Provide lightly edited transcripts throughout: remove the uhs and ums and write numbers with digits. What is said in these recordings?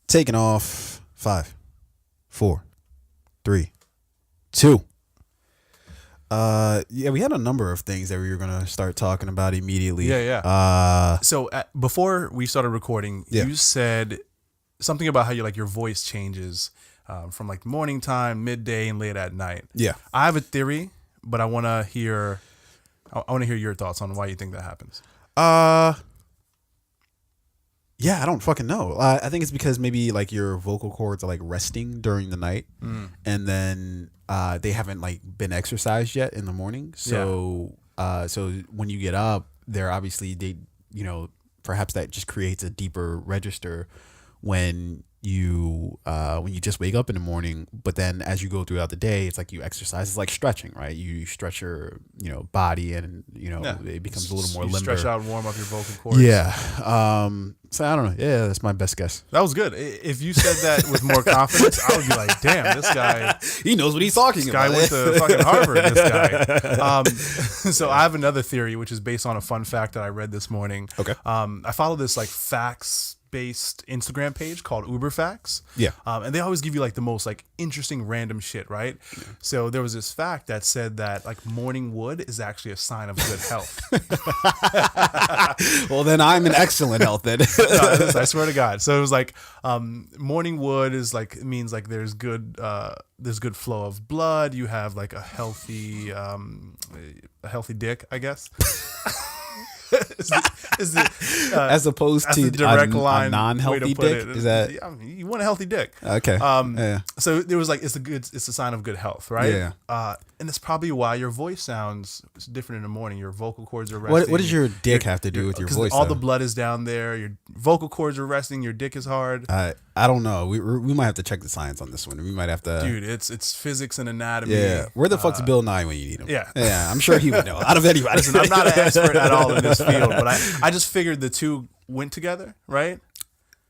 Taking off. 5, 4, 3, 2. Yeah, we had a number of things that we were gonna start talking about immediately. Yeah. So before we started recording, Yeah. you said something about how your voice changes from like morning time, midday, and late at night. Yeah. I have a theory, but I want to hear your thoughts on why you think that happens. Yeah, I don't fucking know. I think it's because maybe like your vocal cords are like resting during the night, and then they haven't like been exercised yet in the morning. So so when you get up, they're obviously perhaps that just creates a deeper register when you just wake up in the morning. But then as you go throughout the day, it's like you exercise. It's like stretching, right? You stretch your body, and it becomes a little more limber. Stretch out and warm up your vocal cords. Yeah. So I don't know. Yeah, that's my best guess. That was good. If you said that with more confidence, I would be like, damn, this guy. He knows what he's talking about. This guy went to fucking Harvard, this guy. So I have another theory, which is based on a fun fact that I read this morning. Okay. I follow this like facts-based Instagram page called Uber Facts. Yeah. And they always give you like the most like interesting random shit, right? Yeah. So there was this fact that said that like morning wood is actually a sign of good health. Well, then I'm in excellent health then. No, I swear to God. So it was like morning wood is like, it means like there's good flow of blood. You have like a healthy dick, I guess. As opposed to direct a line non-healthy dick? Is that? You want a healthy dick? Okay. Yeah. So there was like it's a sign of good health, right? Yeah. And that's probably why your voice sounds different in the morning. Your vocal cords are resting. What does your dick have to do with your voice? All the blood is down there. Your vocal cords are resting. Your dick is hard. I don't know. We might have to check the science on this one. We might have to. Dude, it's physics and anatomy. Yeah. Where the fuck's Bill Nye when you need him? Yeah. Yeah. I'm sure he would know. Out of anybody. Listen, I'm not an expert at all in this field, but I just figured the two went together, right?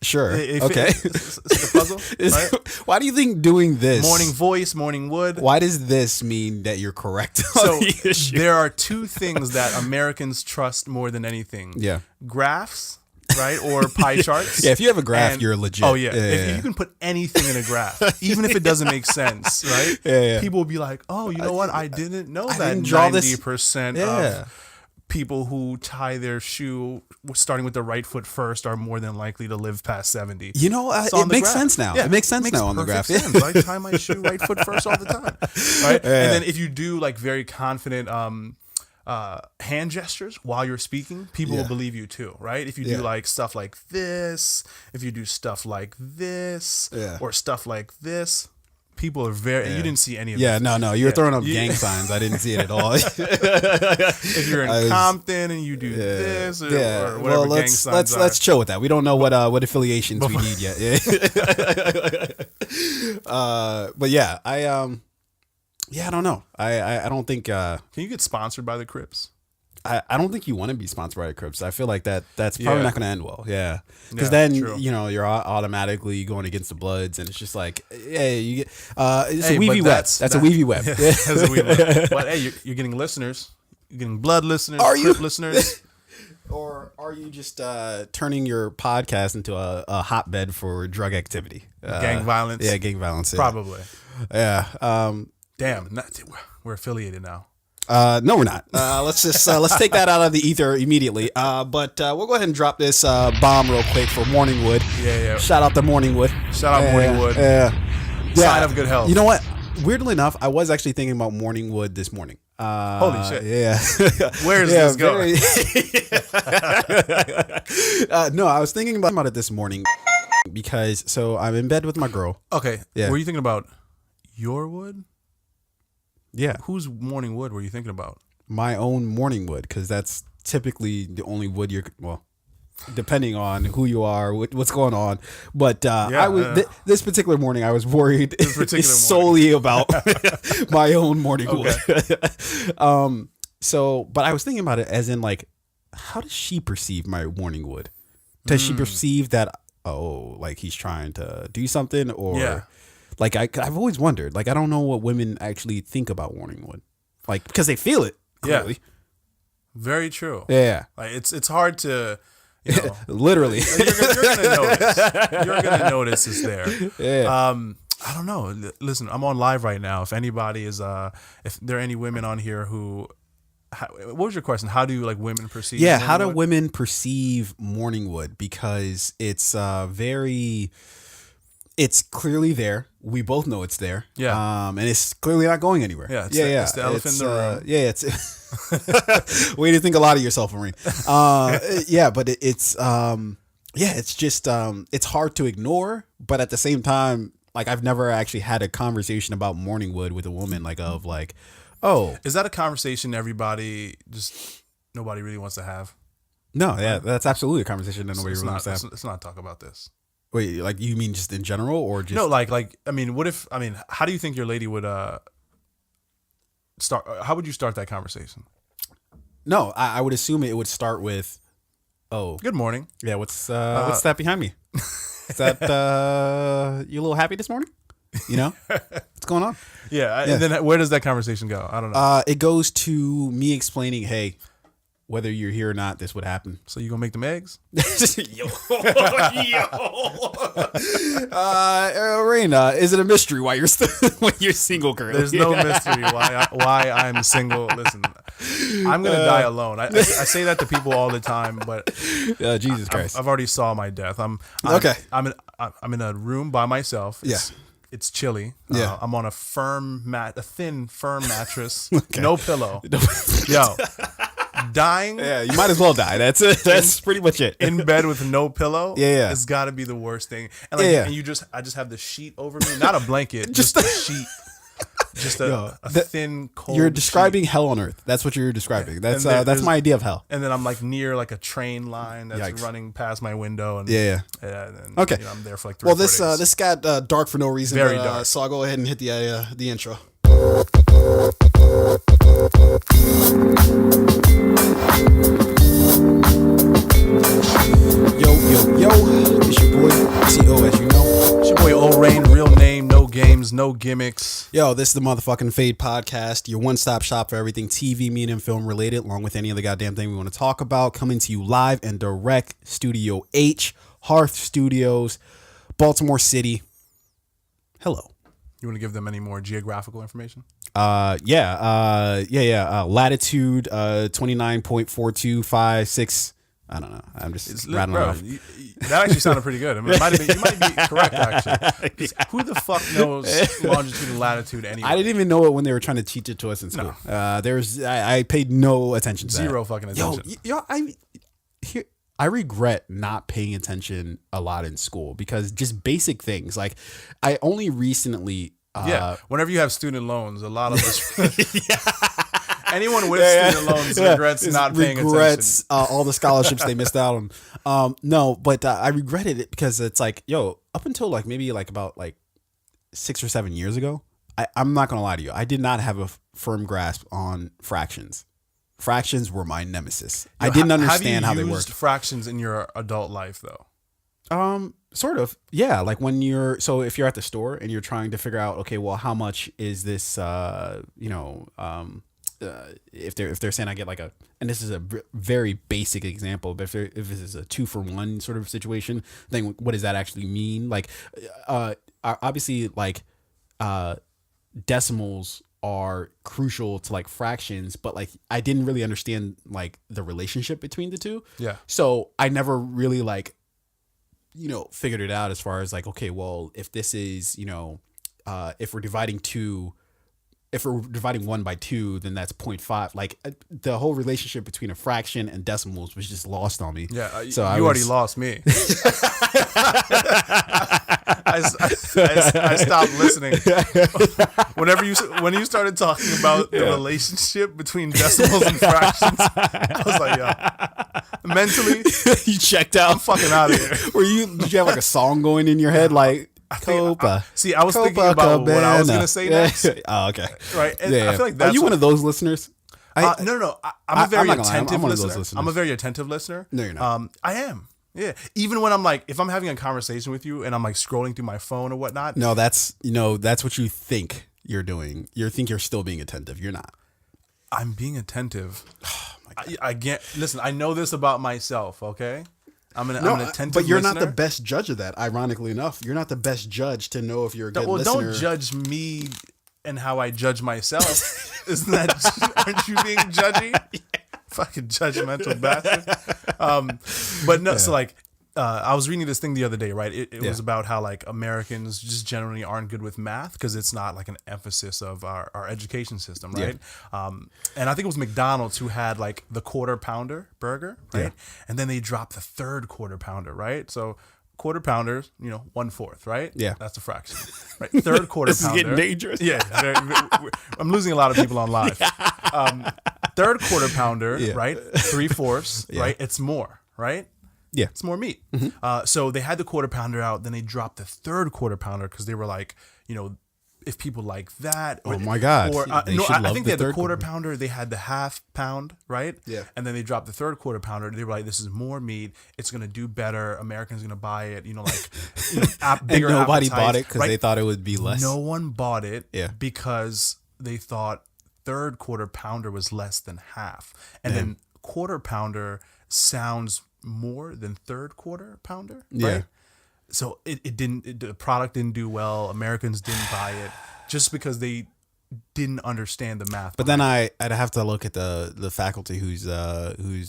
Sure. Okay. It's a puzzle. Right? Why do you think doing this morning voice, morning wood? Why does this mean that you're correct? So there are two things that Americans trust more than anything. Yeah. Graphs, right, or pie charts. Yeah. If you have a graph, you're legit. Oh yeah. If you can put anything in a graph, even if it doesn't make sense, right? Yeah. People will be like, "Oh, you know what? I didn't know that didn't draw 90% of people who tie their shoe starting with the right foot first are more than likely to live past 70. You know, it makes sense now. Yeah, it makes sense now on the graph. Sense. I tie my shoe right foot first all the time. Right? Yeah. And then if you do like very confident hand gestures while you're speaking, people will believe you too, right? If you do like stuff like this, if you do stuff like this, or stuff like this, people are very. You didn't see any of this. No. You were throwing up gang signs. I didn't see it at all. If you're in Compton and you do this or whatever gang signs let's chill with that. We don't know what affiliations we need yet. But yeah, I don't know. I don't think. Can you get sponsored by the Crips? I don't think you want to be sponsored by the Crips. I feel like that's probably not going to end well. Yeah, because then true. You're automatically going against the Bloods, and it's just like, hey, you get it's a weavy web. That's a weavy web. That's a weavy web. But hey, you're getting listeners. You're getting Blood listeners. Are you Crip listeners? Or are you just turning your podcast into a hotbed for drug activity, gang violence? Yeah, gang violence. Probably. Yeah. Damn, we're affiliated now. No, we're not. Let's take that out of the ether immediately. But we'll go ahead and drop this bomb real quick for Morningwood. Yeah. Shout out to Morningwood. Morningwood. Sign of good health. You know what? Weirdly enough, I was actually thinking about Morningwood this morning. Holy shit. Yeah. Where's this going? No, I was thinking about it this morning because I'm in bed with my girl. Okay. Yeah. Were you thinking about your wood? Yeah. Whose morning wood were you thinking about? My own morning wood, because that's typically the only wood depending on who you are, what's going on. But this particular morning, I was worried solely about my own morning wood. But I was thinking about it as in like, how does she perceive my morning wood? Does she perceive that, like he's trying to do something, or like I've always wondered, like I don't know what women actually think about morning wood, like because they feel it clearly. Very true. Yeah, like it's hard to Literally. You're gonna notice. You're gonna notice it's there. Yeah. I don't know. Listen, I'm on live right now. If anybody is, if there are any women on here who, what was your question? How do like women perceive? Yeah. How do Morningwood? women perceive morningwood? Because it's it's clearly there. We both know it's there. Yeah. And it's clearly not going anywhere. Yeah. It's the elephant in the room. Yeah. It's way to think a lot of yourself, Marine. Yeah, but it's just it's hard to ignore, but at the same time, like I've never actually had a conversation about morningwood with a woman, oh, Is that a conversation nobody really wants to have? No, yeah, that's absolutely a conversation that nobody really wants to have. Let's not talk about this. Wait, like you mean just in general or just No, how do you think your lady would start? How would you start that conversation? No, I would assume it would start with, oh, Good morning. yeah, what's that behind me? Is that you a little happy this morning? You know, what's going on? Yeah. And then where does that conversation go? I don't know. It goes to me explaining, hey, whether you're here or not, this would happen. So you gonna make them eggs? Yo. Rain, is it a mystery why you're when you're single currently? There's no mystery why I'm single. Listen, I'm gonna die alone. I say that to people all the time, but Jesus Christ, I've already saw my death. I'm in a room by myself. It's chilly. Yeah. I'm on a thin, firm mattress. No pillow. Yo. Dying. Yeah, you might as well die. That's it. That's pretty much it. In bed with no pillow. Yeah. It's got to be the worst thing. And and I just have the sheet over me, not a blanket, just a sheet. Just a thin, cold. You're describing sheet. hell on earth. That's what you're describing. That's there's my idea of hell. And then I'm like near like a train line that's running past my window. And and, okay. I'm there for like 3 or 4 days. This got dark for no reason. Very dark. So I'll go ahead and hit the intro. Yo, it's your boy T.O. as you know. It's your boy O-Rain, real name, no games, no gimmicks. Yo, this is the motherfucking Fade Podcast, your one-stop shop for everything TV, media, and film related, along with any other goddamn thing we want to talk about. Coming to you live and direct, Studio H, Hearth Studios, Baltimore City. Hello. You want to give them any more geographical information? Latitude 29.4256. I don't know. I'm just rattling off. That actually sounded pretty good. I mean, you might be correct, actually. Who the fuck knows longitude and latitude anyway? I didn't even know it when they were trying to teach it to us in school. No. I paid no attention to Zero that. fucking attention. I regret not paying attention a lot in school because just basic things. Like I only recently... whenever you have student loans, a lot of us... Anyone with student loans regrets not paying attention. All the scholarships they missed out on. No, but I regretted it because it's like, yo, up until like maybe like about like 6 or 7 years ago, I'm not going to lie to you. I did not have a firm grasp on fractions. Fractions were my nemesis. I didn't understand how they worked. Have you used fractions in your adult life though? Sort of. Yeah. Like if you're at the store and you're trying to figure out, okay, well, how much is this, if they're saying I get like and this is a very basic example, but if this is a 2-for-1 sort of situation, then what does that actually mean? Like, obviously, like, decimals are crucial to like fractions, but like I didn't really understand like the relationship between the two. Yeah. So I never really like, figured it out as far as like, okay, well, if this is, if we're dividing 1 by 2, then that's 0.5. Like the whole relationship between a fraction and decimals was just lost on me. Yeah, so you already lost me. I stopped listening when you started talking about the relationship between decimals and fractions. I was like, yo, mentally, you checked out. I'm fucking out of here. Did you have like a song going in your head like? Copa. I was thinking about what I was going to say next. Oh, okay. Right. And I feel like that's... Are you one of those listeners? No. I'm a very attentive I'm one of those listeners. I'm a very attentive listener. No, you're not. I am. Yeah. Even when I'm like, if I'm having a conversation with you and I'm like scrolling through my phone or whatnot. No, that's what you think you're doing. You think you're still being attentive. You're not. I'm being attentive. Oh my God. Listen, I know this about myself, okay? I'm an attentive but you're not listener. the best judge of that. Ironically enough, you're not the best judge to know if you're a good listener. Don't judge me and how I judge myself. Isn't that? Aren't you being judgy? Fucking judgmental bastard. But no, so like. I was reading this thing the other day, right? It was about how like Americans just generally aren't good with math because it's not like an emphasis of our education system, right? Yeah. And I think it was McDonald's who had like the quarter pounder burger, right? Yeah. And then they dropped the third quarter pounder, right? So quarter pounder, 1/4, right? Yeah, that's a fraction, right? Third quarter this pounder. Is getting dangerous. Yeah, I'm losing a lot of people on live. Third quarter pounder, right? 3/4, right? It's more, right? Yeah, it's more meat. Mm-hmm. So they had the quarter pounder out, then they dropped the third quarter pounder because they were like, if people like that. Oh my God! Or I think they had the quarter pounder. They had the half pound, right? Yeah. And then they dropped the third quarter pounder. They were like, this is more meat. It's gonna do better. Americans gonna buy it. Bigger. And nobody appetites, bought it because right? they thought it would be less. No one bought it. Yeah. Because they thought third quarter pounder was less than half, and then quarter pounder sounds more than third quarter pounder, right? Yeah. So the product didn't do well. Americans didn't buy it just because they didn't understand the math. But then I'd have to look at the faculty who's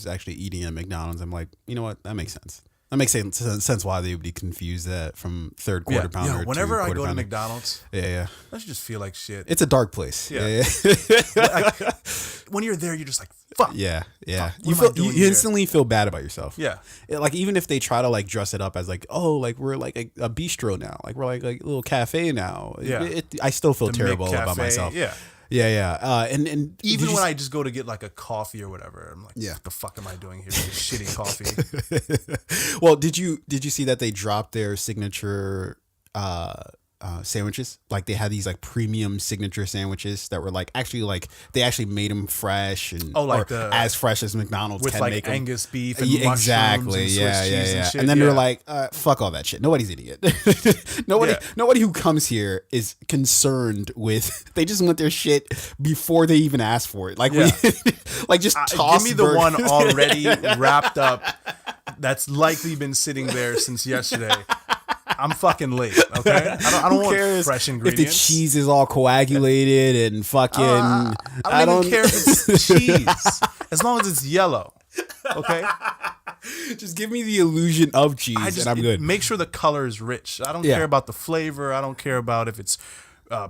actually eating at McDonald's. I'm like, you know what? That makes sense. That makes sense why they would be confused that from third quarter pounder. Yeah, whenever I go pounder. to McDonald's, I just feel like shit. It's a dark place. Yeah. When you're there, you're just like, fuck. Yeah. Fuck, you instantly feel bad about yourself. Yeah. Like even if they try to like dress it up as like, oh, like we're like a bistro now, like we're like a little cafe now. Yeah. I still feel The terrible McCafe, about myself. Yeah. Yeah. And even when I just go to get like a coffee or whatever, I'm like, what the fuck am I doing here? With this shitty coffee. Well, did you see that they dropped their signature sandwiches? Like they had these like premium signature sandwiches that were like they actually made them fresh and as fresh as McDonald's with can like make them. Angus beef and exactly, mushrooms and Swiss cheese and shit. And then they're like, fuck all that shit. Nobody's eating it. Nobody who comes here is concerned with. They just want their shit before they even ask for it. Like just toss. Give me the one already wrapped up. That's likely been sitting there since yesterday. I'm fucking late, okay? I don't want fresh ingredients. If the cheese is all coagulated and fucking... I don't even care if it's cheese. As long as it's yellow, okay? Just give me the illusion of cheese and I'm good. Make sure the color is rich. I don't care about the flavor. I don't care about if it's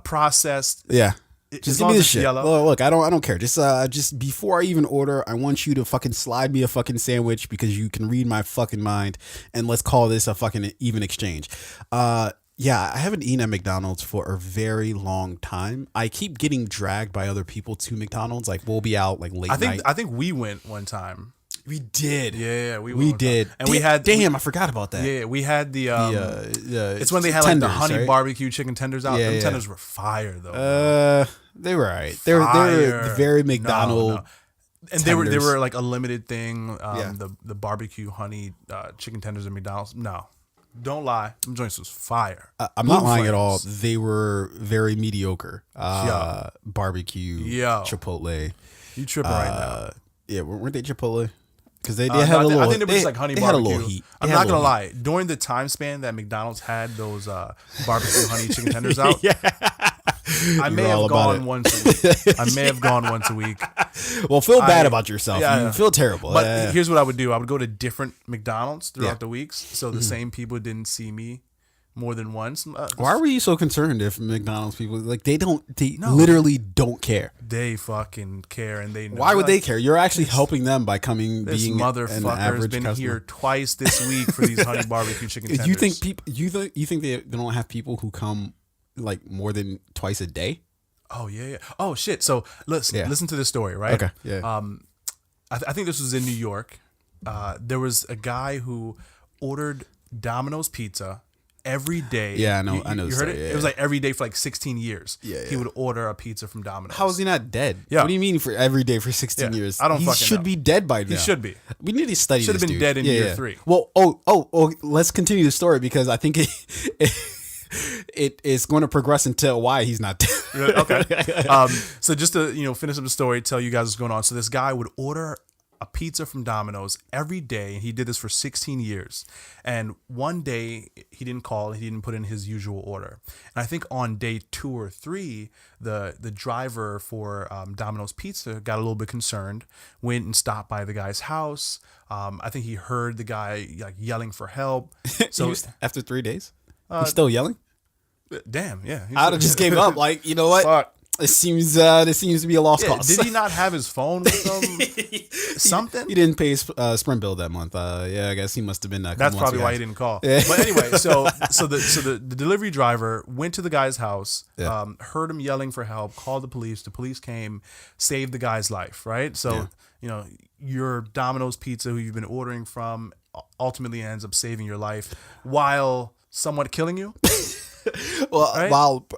processed. Yeah. Just give me the shit. Yellow. Look, I don't care. Just before I even order, I want you to fucking slide me a fucking sandwich because you can read my fucking mind, and let's call this a fucking even exchange. I haven't eaten at McDonald's for a very long time. I keep getting dragged by other people to McDonald's. Like we'll be out like late night. I think we went one time. We did. Yeah, we did. And we had. Damn, I forgot about that. Yeah, we had the. It's when they had like the honey barbecue chicken tenders out. The tenders were fire though. They were alright. They were very McDonald's. No. And they were like a limited thing. The barbecue honey chicken tenders at McDonald's. No, don't lie. Them joints was fire. I'm not lying at all. They were very mediocre. Barbecue. Chipotle. You tripping right now? Yeah, weren't they Chipotle? Because they had a little. I think they were just like honey barbecue. Had a little heat. I'm not gonna lie. During the time span that McDonald's had those barbecue honey chicken tenders out, I may have gone once a week. Well, feel bad about yourself. You feel terrible. But here's what I would do. I would go to different McDonald's throughout the weeks, so the same people didn't see me more than once. Why were you so concerned if McDonald's people they literally don't care? They fucking care, and they know. Why would they care? You're actually helping them by being an average has been customer. Here twice this week for these honey barbecue chicken tenders. You think they don't have people who come like more than twice a day? Oh yeah. Oh shit. So listen to this story, right? Okay. Yeah. I think this was in New York. There was a guy who ordered Domino's Pizza every day. Yeah, I know. You heard it? Yeah. It was like every day for like 16 years. Yeah. He would order a pizza from Domino's. How is he not dead? Yeah. What do you mean for every day for 16 years? I don't he fucking should know. be dead by now. He should be. We need to study this, Should have been dead in year 3. Well, let's continue the story because I think it is going to progress until why he's not dead. Okay. So just to finish up the story, tell you guys what's going on. So this guy would order a pizza from Domino's every day, and he did this for 16 years. And one day he didn't call, he didn't put in his usual order. And I think on day 2 or 3, the driver for Domino's Pizza got a little bit concerned, went and stopped by the guy's house. I think he heard the guy like yelling for help. So after 3 days, he's still yelling. Damn, yeah. I'd have just gave up. Like, you know what? Fuck. This seems to be a lost cause. Did he not have his phone with him? Something? He didn't pay his Sprint bill that month. Yeah, I guess he must have been. That's probably why he didn't call. Yeah. But anyway, so the delivery driver went to the guy's house, heard him yelling for help, called the police. The police came, saved the guy's life. Right. So your Domino's Pizza, who you've been ordering from, ultimately ends up saving your life while somewhat killing you. Well,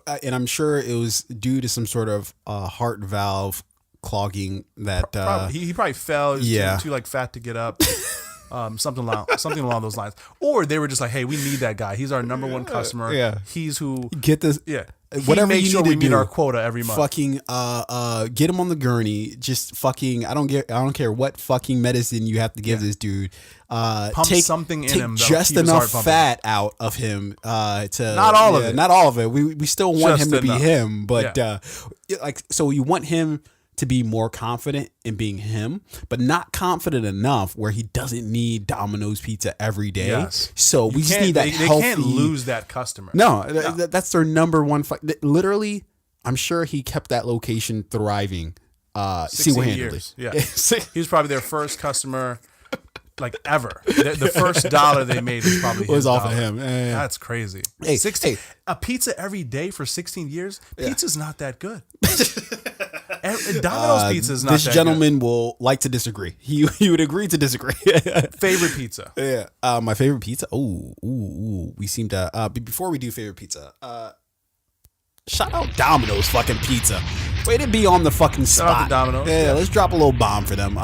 right? And I'm sure it was due to some sort of heart valve clogging that he probably fell. He was too like fat to get up. Something along those lines. Or they were just like, hey, we need that guy. He's our number one customer. Yeah, he's who get this. Yeah, whatever you sure need we to meet do, our quota every month. Fucking get him on the gurney. Just fucking. I don't care what fucking medicine you have to give this dude. Take something in him. Just enough fat out of him to not all of it. Not all of it. We still want him to be him, but like so you want him to be more confident in being him, but not confident enough where he doesn't need Domino's Pizza every day. Yes. So we just need that healthy. They can't lose that customer. No. That's their number one fight. Literally, I'm sure he kept that location thriving single-handedly. Yeah. He was probably their first customer like ever. The first dollar they made was probably his off dollar. of him. Yeah. That's crazy. Hey, a pizza every day for 16 years? Pizza's not that good. Domino's Pizza is not that good. This gentleman will like to disagree. He would agree to disagree. Favorite pizza? Yeah. My favorite pizza? Ooh. We seem to... before we do favorite pizza... shout out Domino's fucking Pizza. Way to be on the fucking spot. Shout out to Domino's. Yeah, let's drop a little bomb for them.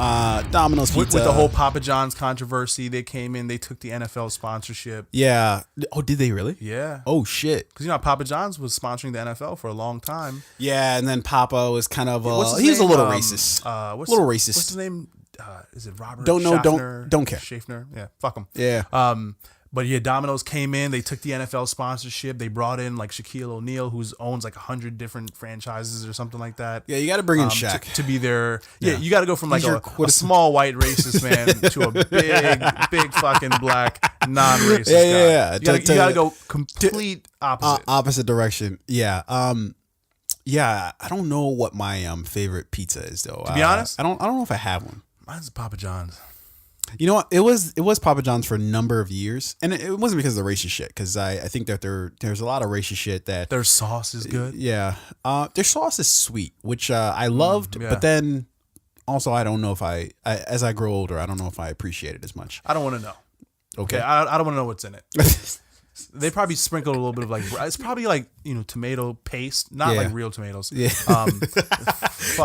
Domino's Pizza. With the whole Papa John's controversy, they came in, they took the NFL sponsorship. Yeah. Oh, did they really? Yeah. Oh, shit. Because, Papa John's was sponsoring the NFL for a long time. Yeah, and then Papa was kind of... he was a little racist. Little racist. What's his name? Is it Robert Don't know, Schaffner? don't care. Schaffner? Yeah, fuck him. Yeah. But yeah, Domino's came in. They took the NFL sponsorship. They brought in like Shaquille O'Neal, who owns like 100 different franchises or something like that. Yeah, you got to bring in Shaq to be there. Yeah, you got to go from like a small white racist man to a big fucking black non-racist guy. Yeah. You got to go complete opposite. Opposite direction. Yeah. Yeah. I don't know what my favorite pizza is though. To be honest, I don't know if I have one. Mine's Papa John's. You know what? It was Papa John's for a number of years, and it wasn't because of the racist shit. Because I think that there's a lot of racist shit that their sauce is good. Yeah, their sauce is sweet, which I loved. But then also I don't know if I as I grow older, I don't know if I appreciate it as much. I don't want to know. Okay, I don't want to know what's in it. They probably sprinkled a little bit of like it's probably like tomato paste, not like real tomatoes. Yeah,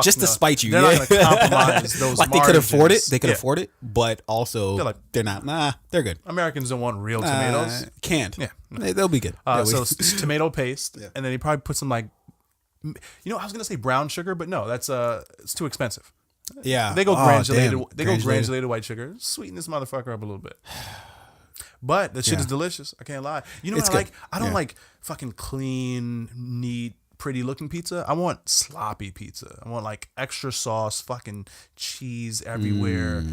just to spite you. They're not gonna compromise those. Like they could afford it. They could afford it, but also they're not. Nah, they're good. Americans don't want real tomatoes. Canned. Yeah, they'll be good. So it's tomato paste, and then he probably put some like, I was gonna say brown sugar, but no, that's it's too expensive. Yeah, they go granulated. They go granulated white sugar. Sweeten this motherfucker up a little bit. But the shit is delicious. I can't lie. You know what I like? I don't like fucking clean, neat, pretty looking pizza. I want sloppy pizza. I want like extra sauce, fucking cheese everywhere,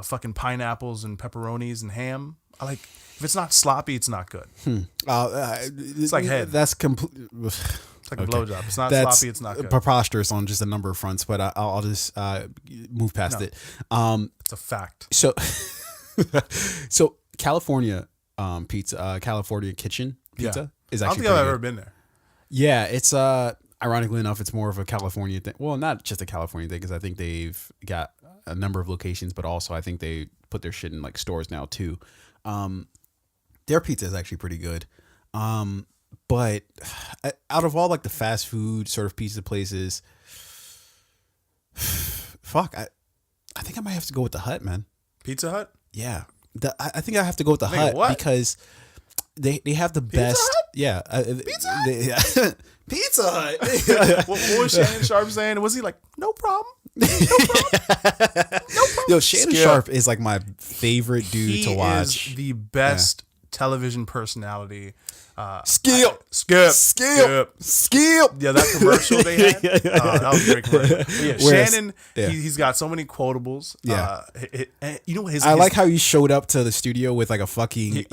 fucking pineapples and pepperonis and ham. I like if it's not sloppy, it's not good. It's like head. That's complete. It's like a blowjob. It's not sloppy. It's not good. Preposterous on just a number of fronts, but I'll just move past it. It's a fact. So California pizza, California kitchen pizza is actually. I don't think I've ever been there. Yeah, it's ironically enough, it's more of a California thing. Well, not just a California thing, because I think they've got a number of locations, but also I think they put their shit in like stores now too. Their pizza is actually pretty good. But out of all like the fast food sort of pizza places, fuck, I think I might have to go with the Hut, man. Pizza Hut? Yeah, I think I have to go with the Hut because they have the best. Hut? Yeah, Pizza Hut. Pizza Hut. What was Shannon Sharp saying? Was he like, no problem? Yo, Shannon Sharp is like my favorite dude to watch. He is the best television personality. Skip. Skip. Yeah, that commercial they had. That was a great commercial. But yeah, Shannon, he's got so many quotables. Yeah. You know his. I like how he showed up to the studio with like a fucking with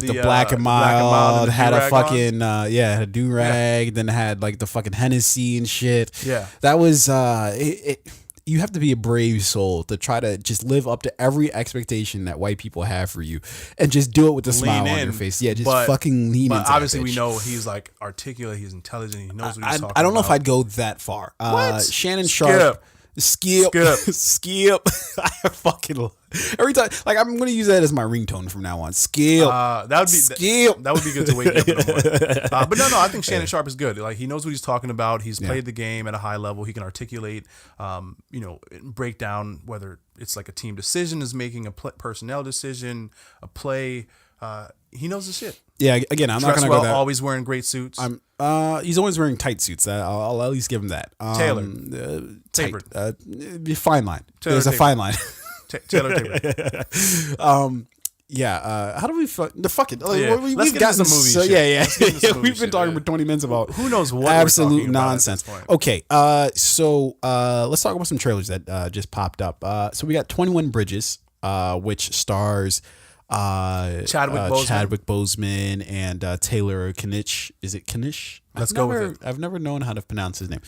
the black and mild, had a fucking had a do rag, then had like the fucking Hennessy and shit. Yeah, that was you have to be a brave soul to try to just live up to every expectation that white people have for you and just do it with a smile on your face. Yeah, just fucking lean into it. But obviously we know he's like articulate, he's intelligent, he knows what he's talking about. I don't know if I'd go that far. Shannon Sharp. Skip. I fucking every time, like I'm gonna use that as my ringtone from now on. Skip. That would be good to wake up in the morning. But no, I think Shannon Sharp is good. Like he knows what he's talking about. He's played the game at a high level. He can articulate, break down whether it's like a team decision is making a personnel decision, a play. He knows the shit. Yeah, again, I'm not gonna go that. Always wearing great suits. He's always wearing tight suits. I'll at least give him that. Taylor, tapered. Fine line. There's a fine line. Taylor tapered. How do we fuck it? We've got some movies. We've been talking for 20 minutes about who knows what absolute nonsense. Okay, so let's talk about some trailers that just popped up. So we got 21 Bridges, which stars Chadwick Boseman and Taylor Kinich. Is it Kinich? Let's go with it. I've never known how to pronounce his name.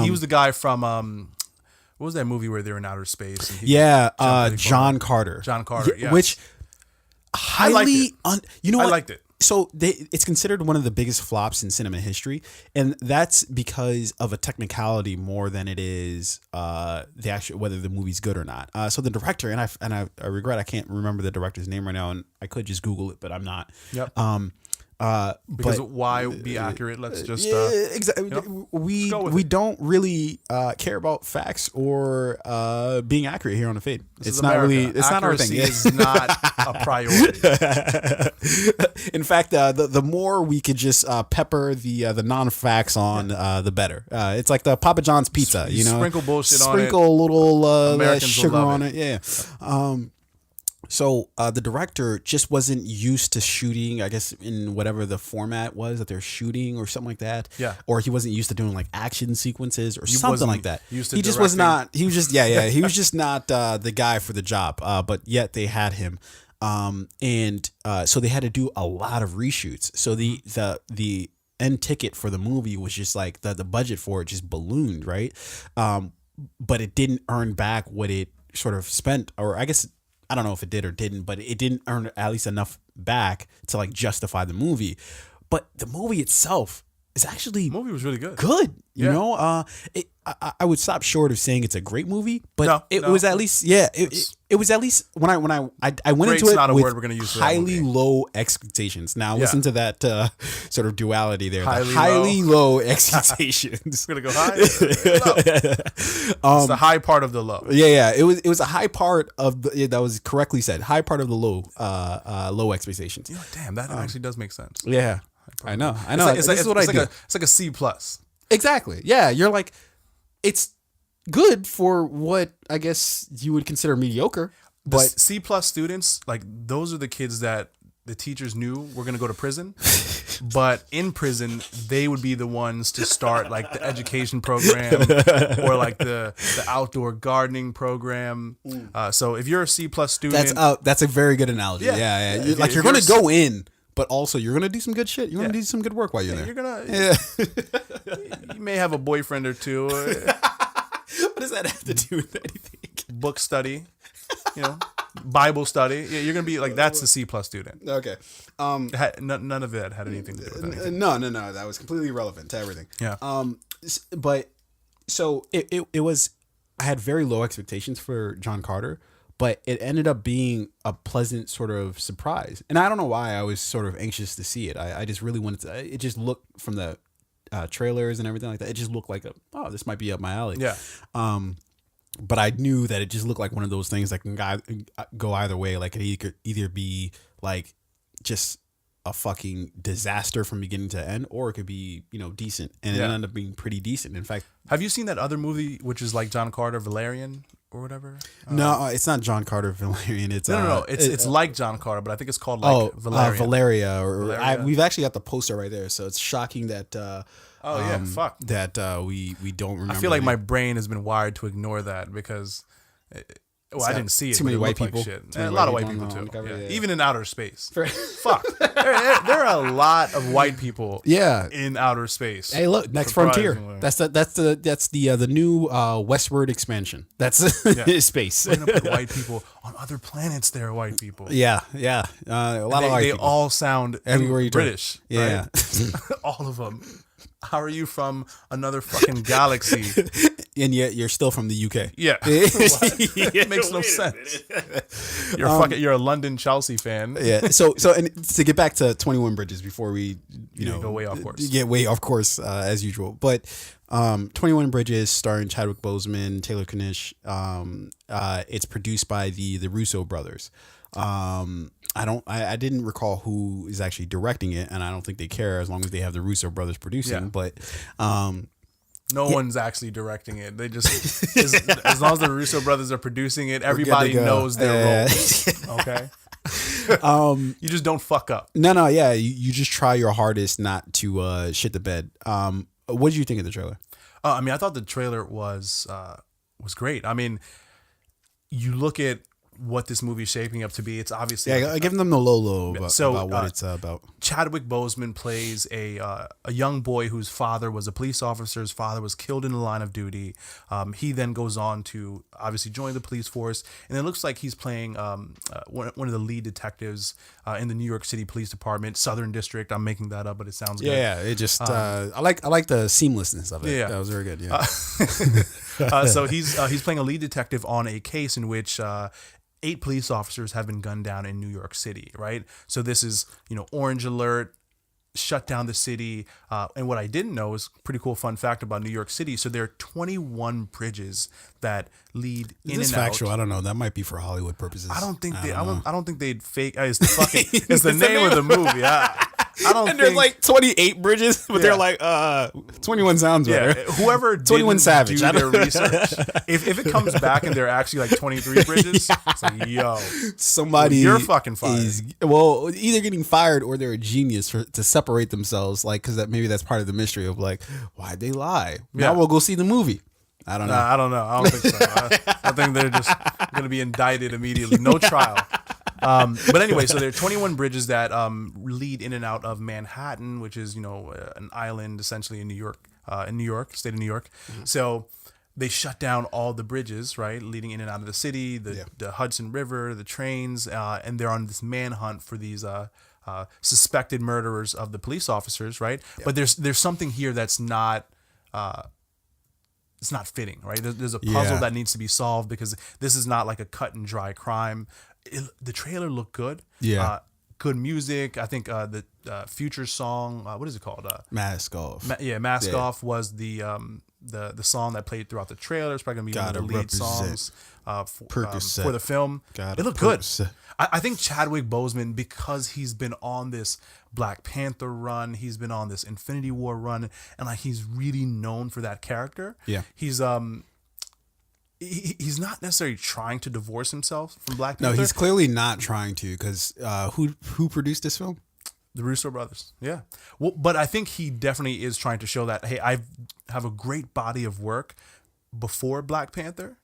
He was the guy from what was that movie where they were in outer space? And John Carter. John Carter. Yes. Which I liked it. I liked it. So it's considered one of the biggest flops in cinema history, and that's because of a technicality more than it is the actual whether the movie's good or not. So the director, and I regret I can't remember the director's name right now, and I could just Google it, but I'm not. Yep. Because why be accurate? Let's just exactly. We don't really care about facts or being accurate here on the Fade. It's not really. It's not our thing. Is not a priority. In fact, the more we could just pepper the non-facts on, the better. It's like the Papa John's pizza. Sprinkle bullshit on it. Sprinkle a little sugar on it. Yeah. So the director just wasn't used to shooting, I guess, in whatever the format was that they're shooting or something like that. Yeah. Or he wasn't used to doing like action sequences or something like that. He just was not. He was just he was just not the guy for the job. But yet they had him, and so they had to do a lot of reshoots. So the end ticket for the movie was just like the budget for it just ballooned, right? But it didn't earn back what it sort of spent, or I guess. I don't know if it did or didn't, but it didn't earn at least enough back to like justify the movie. But the movie itself is actually the movie was really good. You know, I would stop short of saying it's a great movie, but it was at least it was at least when I went into it not a with word we're gonna use for highly low expectations. Now listen to that sort of duality there. Highly low expectations. We're gonna go high. It's the high part of the low. Yeah. It was a high part of that was correctly said. High part of the low expectations. Damn, that actually does make sense. Yeah. I know. It's like a C+. Exactly. Yeah. You're like, it's good for what I guess you would consider mediocre. But C+ students, like those are the kids that the teachers knew were going to go to prison. But in prison, they would be the ones to start like the education program or like the outdoor gardening program. So if you're a C+ student, that's a very good analogy. Yeah. Like you're going to go in. But also, you're gonna do some good shit. You're gonna do some good work while you're there. You're gonna. You may have a boyfriend or two. What does that have to do with anything? Book study, Bible study. Yeah, you're gonna be like that's the C+ student. Okay. None of that had anything to do with anything. No. That was completely irrelevant to everything. Yeah. But so it was. I had very low expectations for John Carter. But it ended up being a pleasant sort of surprise. And I don't know why I was sort of anxious to see it. I just really wanted to. It just looked from the trailers and everything like that. It just looked like this might be up my alley. Yeah. But I knew that it just looked like one of those things that can go either way. Like it could either be like just a fucking disaster from beginning to end, or it could be, you know, decent, and it ended up being pretty decent. In fact, have you seen that other movie which is like John Carter, Valerian or whatever? No, it's not John Carter Valerian. It's no. It's like John Carter, but I think it's called like Valerian. Valeria. Valeria. We've actually got the poster right there, so it's shocking that. Fuck that we don't remember. I feel like my brain has been wired to ignore that because. I didn't see it. Too many white people. Like shit. A lot of white people too. Even in outer space. Fuck. There are a lot of white people. In outer space. Hey, look, Next Frontier. That's the new westward expansion. That's space. We're gonna put white people on other planets. There are white people. Yeah. A lot of white people. They all sound British. Yeah. Right? All of them. How are you from another fucking galaxy? And yet you're still from the UK. Yeah. It makes no sense. You're a London Chelsea fan. Yeah. So and to get back to 21 Bridges before we go way off course. Get way off course as usual. But 21 Bridges starring Chadwick Boseman, Taylor Kitsch. It's produced by the Russo brothers. I didn't recall who is actually directing it, and I don't think they care as long as they have the Russo brothers producing. But no one's actually directing it. They just as long as the Russo brothers are producing it, everybody knows their role. Okay. You just don't fuck up. No, yeah. You just try your hardest not to shit the bed. What did you think of the trailer? I mean, I thought the trailer was great. I mean, you look at what this movie is shaping up to be. It's obviously giving them the low about what it's about. Chadwick Boseman plays a young boy whose father was a police officer. His father was killed in the line of duty. He then goes on to obviously join the police force, and it looks like he's playing one of the lead detectives in the New York City Police Department, Southern District. I'm making that up, but it sounds good. Yeah. It just I like the seamlessness of it. Yeah, that was very good. Yeah. So he's playing a lead detective on a case in which 8 police officers have been gunned down in New York City, right? So this is, orange alert, shut down the city. And what I didn't know is pretty cool fun fact about New York City. So there are 21 bridges that lead in and out. Is this factual? I don't know. That might be for Hollywood purposes. I don't think they'd fake. It's the name of the movie. I don't and there's like 28 bridges, but they're like 21 sounds better. Whoever 21 Savage. Do their research, if it comes back and they're actually like 23 bridges, it's like, yo, somebody you're fucking fired. Either getting fired or they're a genius to separate themselves, like because maybe that's part of the mystery of like why'd they lie. Now we'll go see the movie. I don't know. I don't know. I don't think so. I think they're just going to be indicted immediately. No trial. But anyway, so there are 21 bridges that lead in and out of Manhattan, which is an island essentially in New York, state of New York. Mm-hmm. So they shut down all the bridges, right, leading in and out of the city, the Hudson River, the trains, and they're on this manhunt for these suspected murderers of the police officers, right? Yep. But there's something here that's not. It's not fitting, right? There's a puzzle that needs to be solved because this is not like a cut and dry crime. The trailer looked good. Yeah. Good music. I think the Future song, what is it called? Mask Off. Mask Off was the song that played throughout the trailer. It's probably going to be one of the lead songs for the film. It looked good. I think Chadwick Boseman, because he's been on this Black Panther run, he's been on this Infinity War run, and like he's really known for that character. Yeah. He's not necessarily trying to divorce himself from Black Panther. No, he's clearly not trying to because who produced this film? The Russo brothers. Yeah. Well, but I think he definitely is trying to show that, hey, I have a great body of work before Black Panther,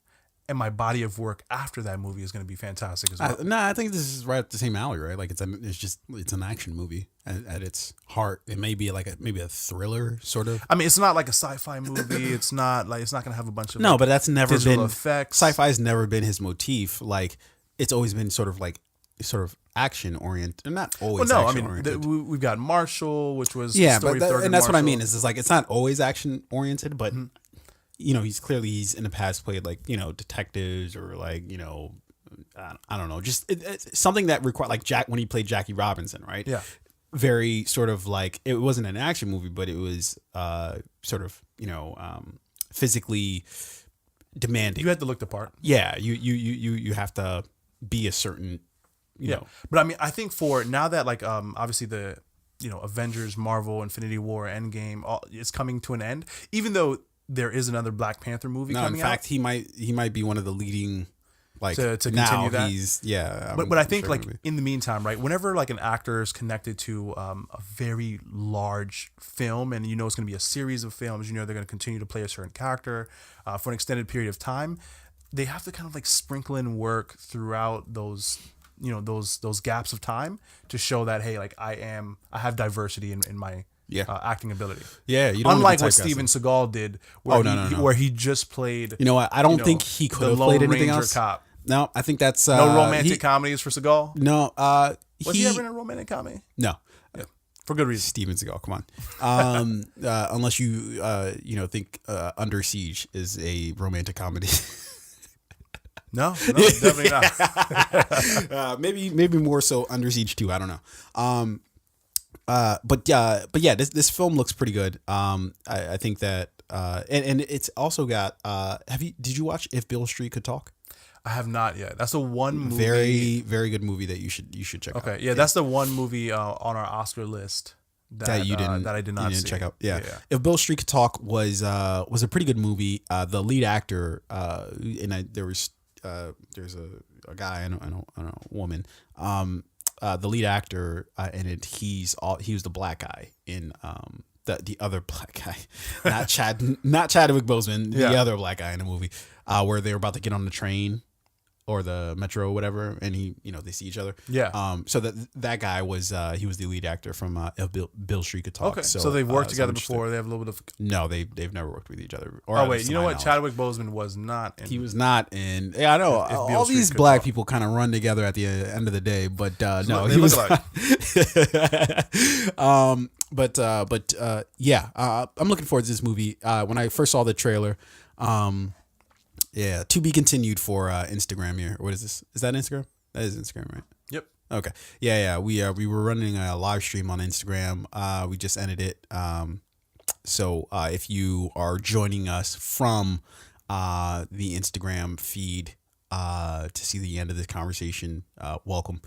and my body of work after that movie is going to be fantastic as well. I think this is right up the same alley, right? Like it's an action movie at its heart. It may be like maybe a thriller sort of. I mean, it's not like a sci-fi movie. It's not going to have a bunch of but that's never been effects. Sci-fi's never been his motif. Like it's always been sort of action oriented. Not always. Well, no, action oriented. We've got Marshall, which was and that's what I mean is like it's not always action oriented, but. Mm-hmm. He's in the past played like, detectives or like, I don't know, just it's something that required like Jack when he played Jackie Robinson, right? Yeah. Very sort of like, it wasn't an action movie, but it was sort of, physically demanding. You had to look the part. Yeah. You have to be a certain you know. But I mean, I think for now that like obviously the Avengers, Marvel, Infinity War, Endgame, it's coming to an end. Even though there is another Black Panther movie coming out. In fact, he might be one of the leading. Like to continue that. He's but I think like in the meantime, right? Whenever like an actor is connected to a very large film, and it's going to be a series of films, they're going to continue to play a certain character for an extended period of time. They have to kind of like sprinkle in work throughout those those gaps of time to show that, hey, like I have diversity in my acting ability. Yeah, you don't unlike what Steven Seagal did, where he just played. You know what? I don't think he could have played anything else. Cop. No, I think that's no romantic comedies for Seagal. No, was he ever in a romantic comedy? No, for good reason. Steven Seagal, come on. Unless you think Under Siege is a romantic comedy. No, definitely not. Maybe more so Under Siege 2. I don't know. But yeah, this film looks pretty good. I think that and it's also got did you watch If Beale Street Could Talk? I have not yet. That's the one movie. Very, very good movie that you should check out. Okay, yeah, that's the one movie on our Oscar list that I did not see. Check out. Yeah. If Beale Street Could Talk was a pretty good movie. The lead actor there's a guy, I don't know, a woman. The lead actor in it, he was the black guy in the other black guy, not Chadwick Boseman, the other black guy in the movie, where they were about to get on the train or the metro or whatever, and they see each other. Yeah. So that guy was he was the lead actor from If Beale Street Could Talk. Okay. So they've worked together before. They have a little bit of. No, they've never worked with each other. Oh wait, you know what? Chadwick Boseman was not in. He was not in. Yeah, I know. All these black people kind of run together at the end of the day, but no, he was. I'm looking forward to this movie. When I first saw the trailer, to be continued for Instagram here. What is this? Is that Instagram? That is Instagram, right? Yep. Okay. Yeah. We were running a live stream on Instagram. We just ended it. So if you are joining us from the Instagram feed to see the end of this conversation, welcome.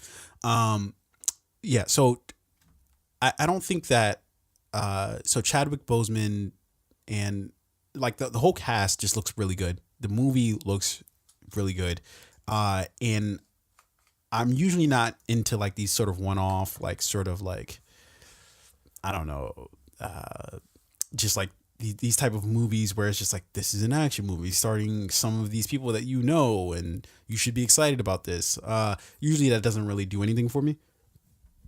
So I don't think that so Chadwick Boseman and like the whole cast just looks really good. The movie looks really good. And I'm usually not into like these sort of one-off, like sort of like, I don't know, just like these type of movies where it's just like, this is an action movie starring some of these people that and you should be excited about this. Usually that doesn't really do anything for me.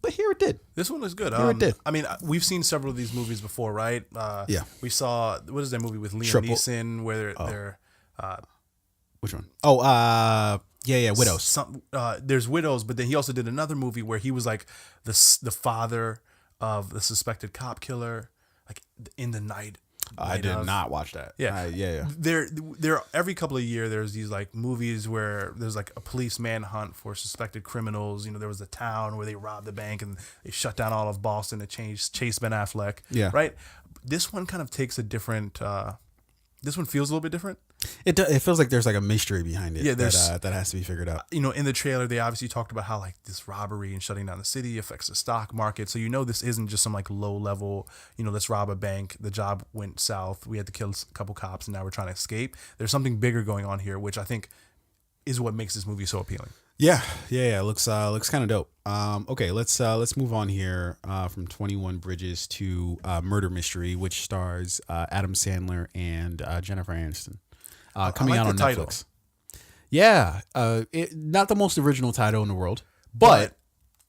But here it did. This one is good. Here it did. I mean, we've seen several of these movies before, right? Yeah. We saw, what is that movie with Liam Neeson where they're which one? Oh, Widows. There's Widows, but then he also did another movie where he was like the father of the suspected cop killer, like in the night. I did not watch that. Yeah. There every couple of years there's these like movies where there's like a police manhunt for suspected criminals. There was a town where they robbed the bank and they shut down all of Boston to chase Ben Affleck. Yeah. Right. This one kind of takes a different. This one feels a little bit different. It feels like there's like a mystery behind it. Yeah, that has to be figured out. In the trailer, they obviously talked about how like this robbery and shutting down the city affects the stock market. So this isn't just some like low level. Let's rob a bank. The job went south. We had to kill a couple cops, and now we're trying to escape. There's something bigger going on here, which I think is what makes this movie so appealing. Yeah. It looks kind of dope. Okay, let's move on here from 21 Bridges to Murder Mystery, which stars Adam Sandler and Jennifer Aniston. Coming out on Netflix. Yeah, not the most original title in the world, but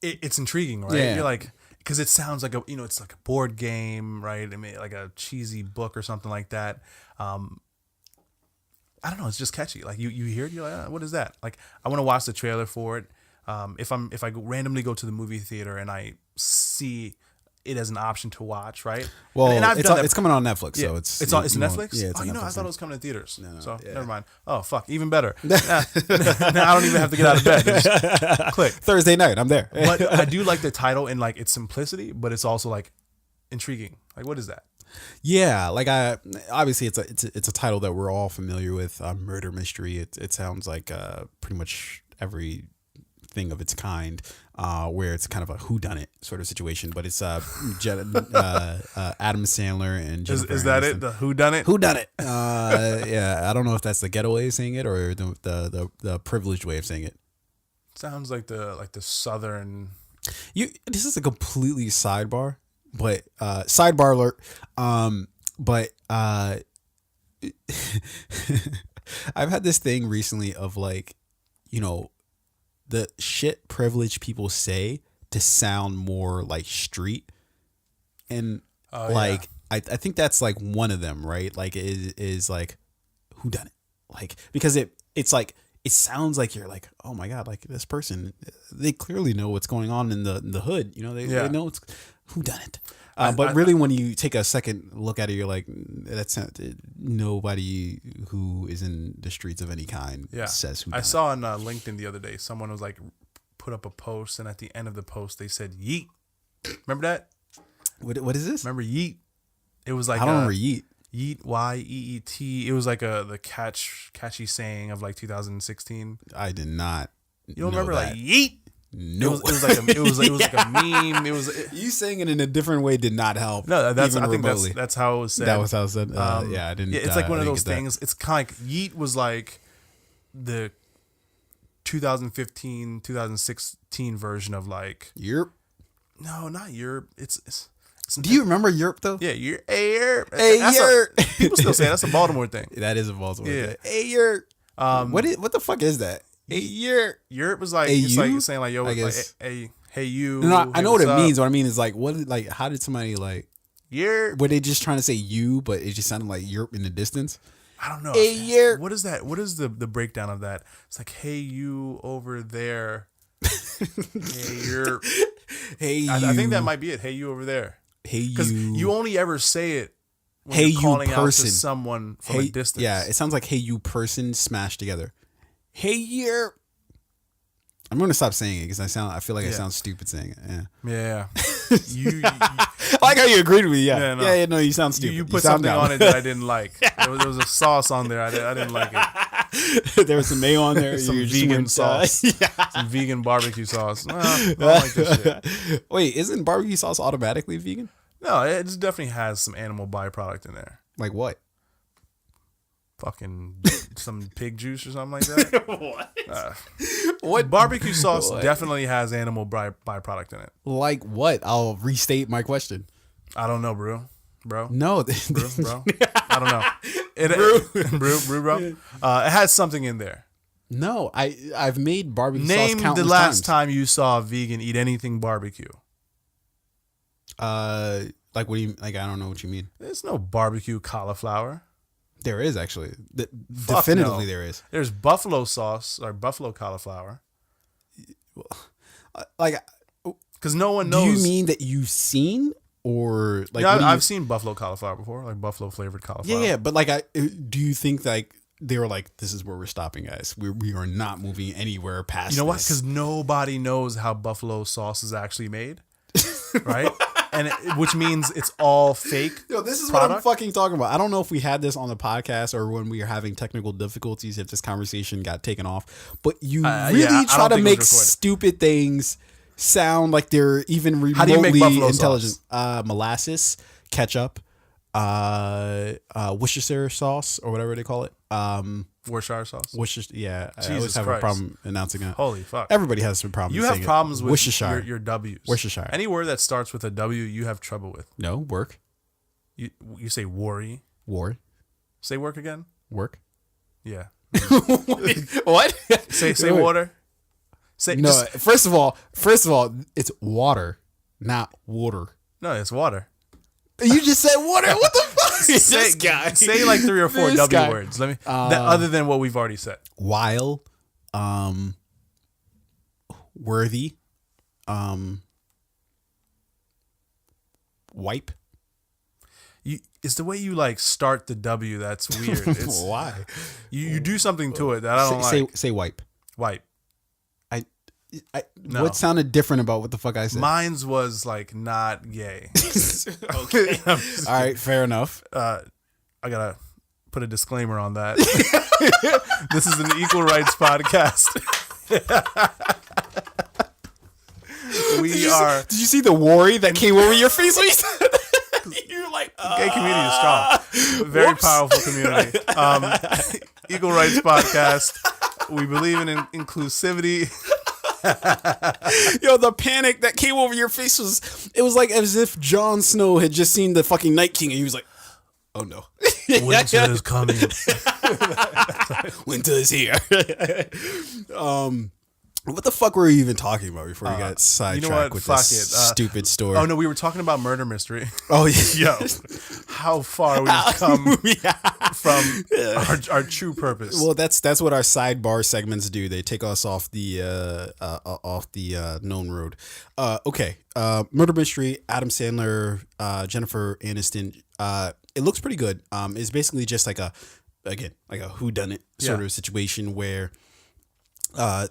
it's intriguing, right? Yeah. You're like, because it sounds like it's like a board game, right? I mean, like a cheesy book or something like that. I don't know. It's just catchy. Like you hear it, you're like, what is that? Like I want to watch the trailer for it. If I randomly go to the movie theater and I see it as an option to watch, right? Well, and it's coming on Netflix, so it's Netflix. Yeah, it's I Netflix. thought it was coming to theaters. No, Never mind. Oh fuck, even better. Now I don't even have to get out of bed. Just click. Thursday night, I'm there. But I do like the title and like its simplicity, but it's also like intriguing. Like what is that? Yeah, like obviously it's a title that we're all familiar with. Murder mystery. It sounds like pretty much every thing of its kind, where it's kind of a whodunit sort of situation. But it's Adam Sandler and Jennifer Is that Aniston. it? The Whodunit? Whodunit. Yeah, I don't know if that's the ghetto way of saying it or the privileged way of saying it. Sounds like the southern. This is a completely sidebar, but sidebar alert. But I've had this thing recently of like, the shit privileged people say to sound more like street, and I think that's like one of them, right? Like it is like, who done it? Like, because it's like, it sounds like you're like, oh my God, like this person, they clearly know what's going on in the hood. They know it's who done it. But really, when you take a second look at it, you're like, that's not, nobody who is in the streets of any kind says who done it. I saw on LinkedIn the other day, someone was like, put up a post, and at the end of the post, they said, yeet. Remember that? What is this? Remember yeet? It was like, I don't remember yeet. Yeet, Y-E-E-T. It was like the catchy saying of like 2016. I did not. You don't remember that. Like yeet? No, it was like a meme. It was you saying it in a different way did not help. No, I think that's how it was said. That was how it said. Yeah, I didn't. Yeah, it's like one of those things. It's kind of like yeet was like the 2015, 2016 version of like Europe. No, not Europe. It's do you remember Europe though? Yeah, Europe. Hey, Europe. People still say that's a Baltimore thing. That is a Baltimore thing. Hey, Europe. What the fuck is that? Hey, Europe was like, it's like saying like, yo, like, hey, you. No, I know what it means. What I mean is like, how did somebody like, were they just trying to say you, but it just sounded like Europe in the distance? I don't know. Hey, Europe. What is that? What is the breakdown of that? It's like, hey, you over there. Hey, Europe. Hey, you. I think that might be it. Hey, you over there. Hey, you. Because you only ever say it when hey, you're calling you out person. to someone from a distance. Yeah, it sounds like hey, you person smashed together. Hey, Europe. I'm gonna stop saying it because I feel like I sound stupid saying it. Yeah. You I like how you agreed with me. Yeah. No, you sound stupid. You put something on it that I didn't like. There was a sauce on there. I didn't like it. There was some mayo on there. Some vegan sauce. Some vegan barbecue sauce. Well, I don't like this shit. Wait, isn't barbecue sauce automatically vegan? No, it just definitely has some animal byproduct in there. Like what? Fucking some pig juice or something like that. What? What barbecue sauce definitely has animal byproduct in it. Like what? I'll restate my question. I don't know, bro. No, bro. I don't know. Bro. It has something in there. No, I've made barbecue sauce countless times. Name the last time you saw a vegan eat anything barbecue. Like what do you like? I don't know what you mean. There's no barbecue cauliflower. There is actually. Definitively, there is. There's buffalo sauce or buffalo cauliflower. Like, because no one knows. Do you mean that you've seen or like? Yeah, I've seen buffalo cauliflower before, like buffalo flavored cauliflower. Yeah, but like, do you think like they were like, this is where we're stopping, guys. We are not moving anywhere past. You know what? This. Because nobody knows how buffalo sauce is actually made, right? Which means it's all fake. Yo, this is what I'm fucking talking about. I don't know if we had this on the podcast or when we were having technical difficulties, if this conversation got taken off. But you really try to make stupid things sound like they're even remotely How do you make buffalo intelligent. Sauce? Molasses, ketchup, Worcestershire sauce or whatever they call it. Worcestershire sauce. Worcestershire, yeah. Jesus I always have Christ. a problem announcing it. Holy fuck! Everybody has some problems. You have problems with Worcestershire. your W's. Worcestershire. Any word that starts with a W, you have trouble with. No, work. You say worry. War. Say work again. Work. Yeah. What? Say water. Say no. First of all, it's water, not water. No, it's water. You just said water. What the fuck? This guy. Say like 3 or 4 W words. Let me. Other than what we've already said. While, worthy, wipe. It's the way you like start the W that's weird. It's, why? You do something to it that I don't like. Say wipe. Wipe. No. What sounded different about what the fuck I said? Mine's was like not gay. Okay. All right, fair enough. I gotta put a disclaimer on that. This is an equal rights podcast. Did you see the worry that came over your face when you said that? You're like, gay community is strong. Very powerful community. Equal Rights Podcast. We believe in inclusivity. Yo, the panic that came over your face was like as if Jon Snow had just seen the fucking Night King and he was like, oh no. Winter is coming. Winter is here. What the fuck were we even talking about before we got sidetracked with this stupid story? Oh no, we were talking about murder mystery. Oh yeah. Yo, how far we've come from our true purpose. Well, that's what our sidebar segments do. They take us off the known road. Okay. Murder mystery. Adam Sandler, Jennifer Aniston. It looks pretty good. It's basically just like a whodunit sort of situation where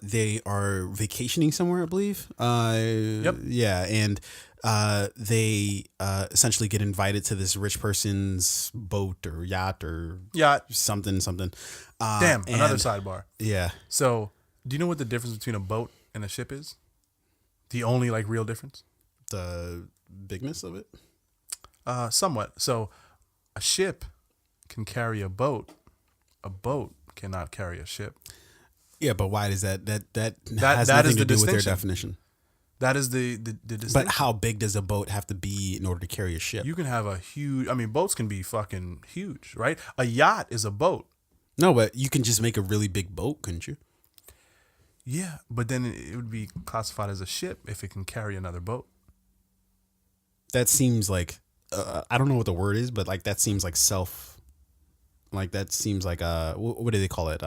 they are vacationing somewhere, I believe. Yep. Yeah, and they essentially get invited to this rich person's boat or yacht something. Damn, another sidebar. Yeah. So, do you know what the difference between a boat and a ship is? The only real difference? The bigness of it? Somewhat. So, a ship can carry a boat. A boat cannot carry a ship. Yeah, but why does that has nothing to do with their definition? That is the distinction. But how big does a boat have to be in order to carry a ship? You can have a huge. I mean, boats can be fucking huge, right? A yacht is a boat. No, but you can just make a really big boat, couldn't you? Yeah, but then it would be classified as a ship if it can carry another boat. That seems like I don't know what the word is, but like that seems like that seems like what do they call it?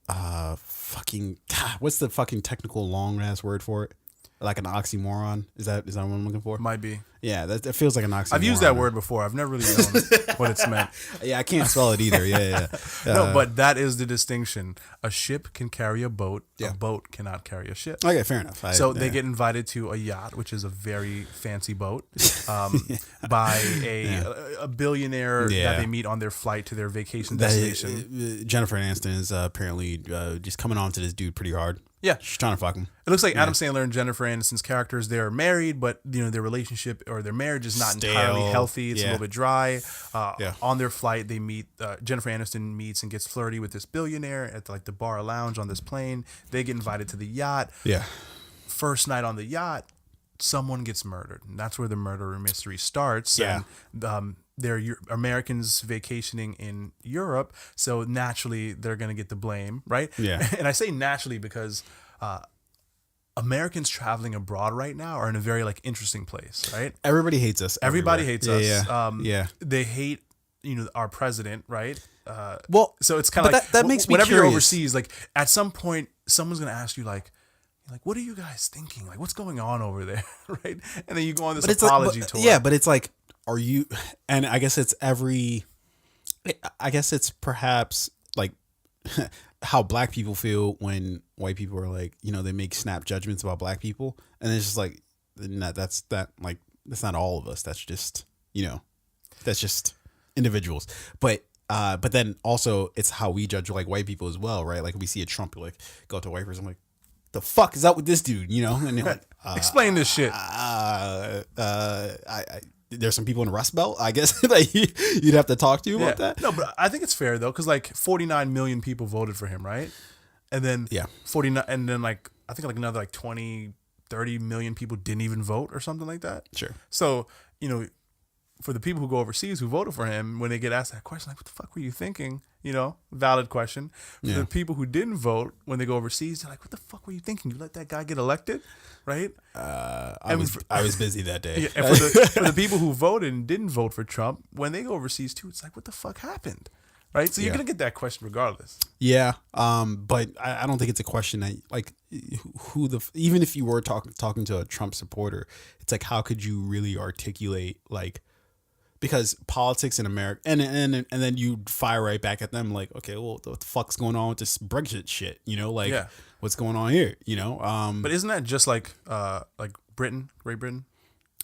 Fucking God, what's the fucking technical long ass word for it? Like an oxymoron? Is that what I'm looking for? Might be. Yeah, that feels like an oxymoron. I've used that word before. I've never really known what it's meant. Yeah, I can't spell it either. Yeah. No, but that is the distinction. A ship can carry a boat. Yeah. A boat cannot carry a ship. Okay, fair enough. They get invited to a yacht, which is a very fancy boat, by a billionaire that they meet on their flight to their vacation destination. Jennifer Aniston is apparently just coming on to this dude pretty hard. Yeah, she's trying to fuck him. It looks like Adam Sandler and Jennifer Aniston's characters, they're married, but their relationship or their marriage is not entirely healthy. It's a little bit dry. On their flight, they meet Jennifer Aniston meets and gets flirty with this billionaire at the bar lounge on this plane. They get invited to the yacht. Yeah. First night on the yacht, someone gets murdered, and that's where the murder mystery starts. Yeah. And, they're Americans vacationing in Europe, so naturally they're going to get the blame, right? Yeah. And I say naturally because Americans traveling abroad right now are in a very interesting place, right? Everybody hates us. Everybody hates us. Yeah. They hate our president, right? Well, so it's kind of like that makes me whenever curious. you're overseas, at some point someone's going to ask you what are you guys thinking? What's going on over there, right? And then you go on this apology tour. Yeah, but it's like, are you? And I guess it's perhaps like how black people feel when white people are they make snap judgments about black people, and it's just like, that's not all of us. That's just individuals. But then also it's how we judge white people as well, right? Like we see a Trump, go to a white person, I'm like, the fuck is up with this dude, and you're like, explain this shit. There's some people in the Rust Belt, I guess, you'd have to talk to about that. No, but I think it's fair though, because 49 million people voted for him, right? And then 49, and then I think another 20, 30 million people didn't even vote or something like that. Sure. So for the people who go overseas who voted for him, when they get asked that question, what the fuck were you thinking? Valid question. For the people who didn't vote, when they go overseas, they're like, what the fuck were you thinking? You let that guy get elected? Right? I was busy that day. Yeah, and for the people who voted and didn't vote for Trump, when they go overseas too, it's what the fuck happened? Right? So you're going to get that question regardless. Yeah. But I don't think it's a question that even if you were talking to a Trump supporter, it's how could you really articulate because politics in America, and then you fire right back at them okay, well, what the fuck's going on with this Brexit shit? What's going on here? But isn't that just Britain, Great Britain?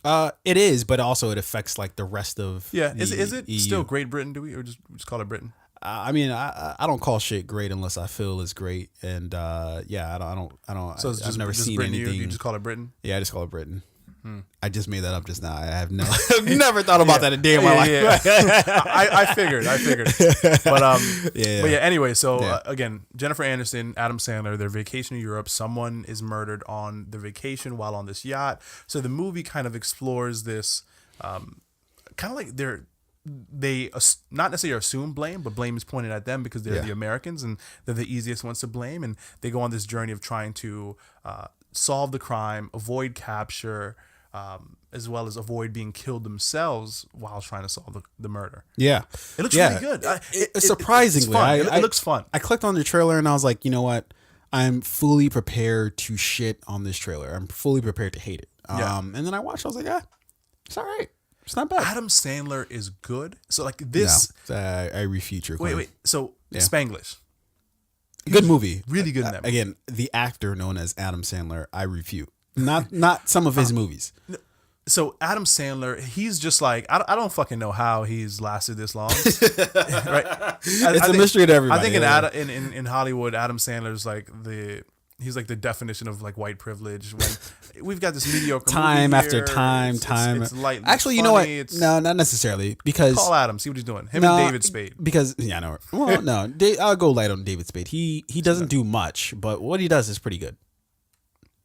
It is, but also it affects the rest of Is it EU. still Great Britain? Do we or just call it Britain? I mean, I don't call shit great unless I feel it's great, and yeah, I don't. So it's I've just, never just seen Britain, anything. You just call it Britain? Yeah, I just call it Britain. I just made that up just now. I have I've never thought about that a day in my life. I figured. But Yeah. But yeah. Anyway, so again, Jennifer Aniston, Adam Sandler, they're vacationing in Europe. Someone is murdered on their vacation while on this yacht. So the movie kind of explores this, kind of like they not necessarily assume blame, but blame is pointed at them because they're the Americans and they're the easiest ones to blame. And they go on this journey of trying to solve the crime, avoid capture, as well as avoid being killed themselves while trying to solve the murder. Yeah. It looks really good. Surprisingly, it looks fun. I clicked on the trailer and I was like, you know what? I'm fully prepared to shit on this trailer. I'm fully prepared to hate it. And then I watched, I was like, it's all right. It's not bad. Adam Sandler is good. So like this. No, I refute your claim. Wait. So Spanglish. Good movie. Really good in that movie. Again, the actor known as Adam Sandler, I refute. Not some of his movies. So Adam Sandler, he's just like I don't fucking know how he's lasted this long. Right? It's a mystery to everybody. I think in Hollywood, Adam Sandler's like he's like the definition of like white privilege. When we've got this mediocre time movie after here, time. It's light. Actually, it's you know what? funny, No, not necessarily because call Adam, see what he's doing. Him and David Spade. Because I know. Well, no, I'll go light on David Spade. He doesn't do much, but what he does is pretty good.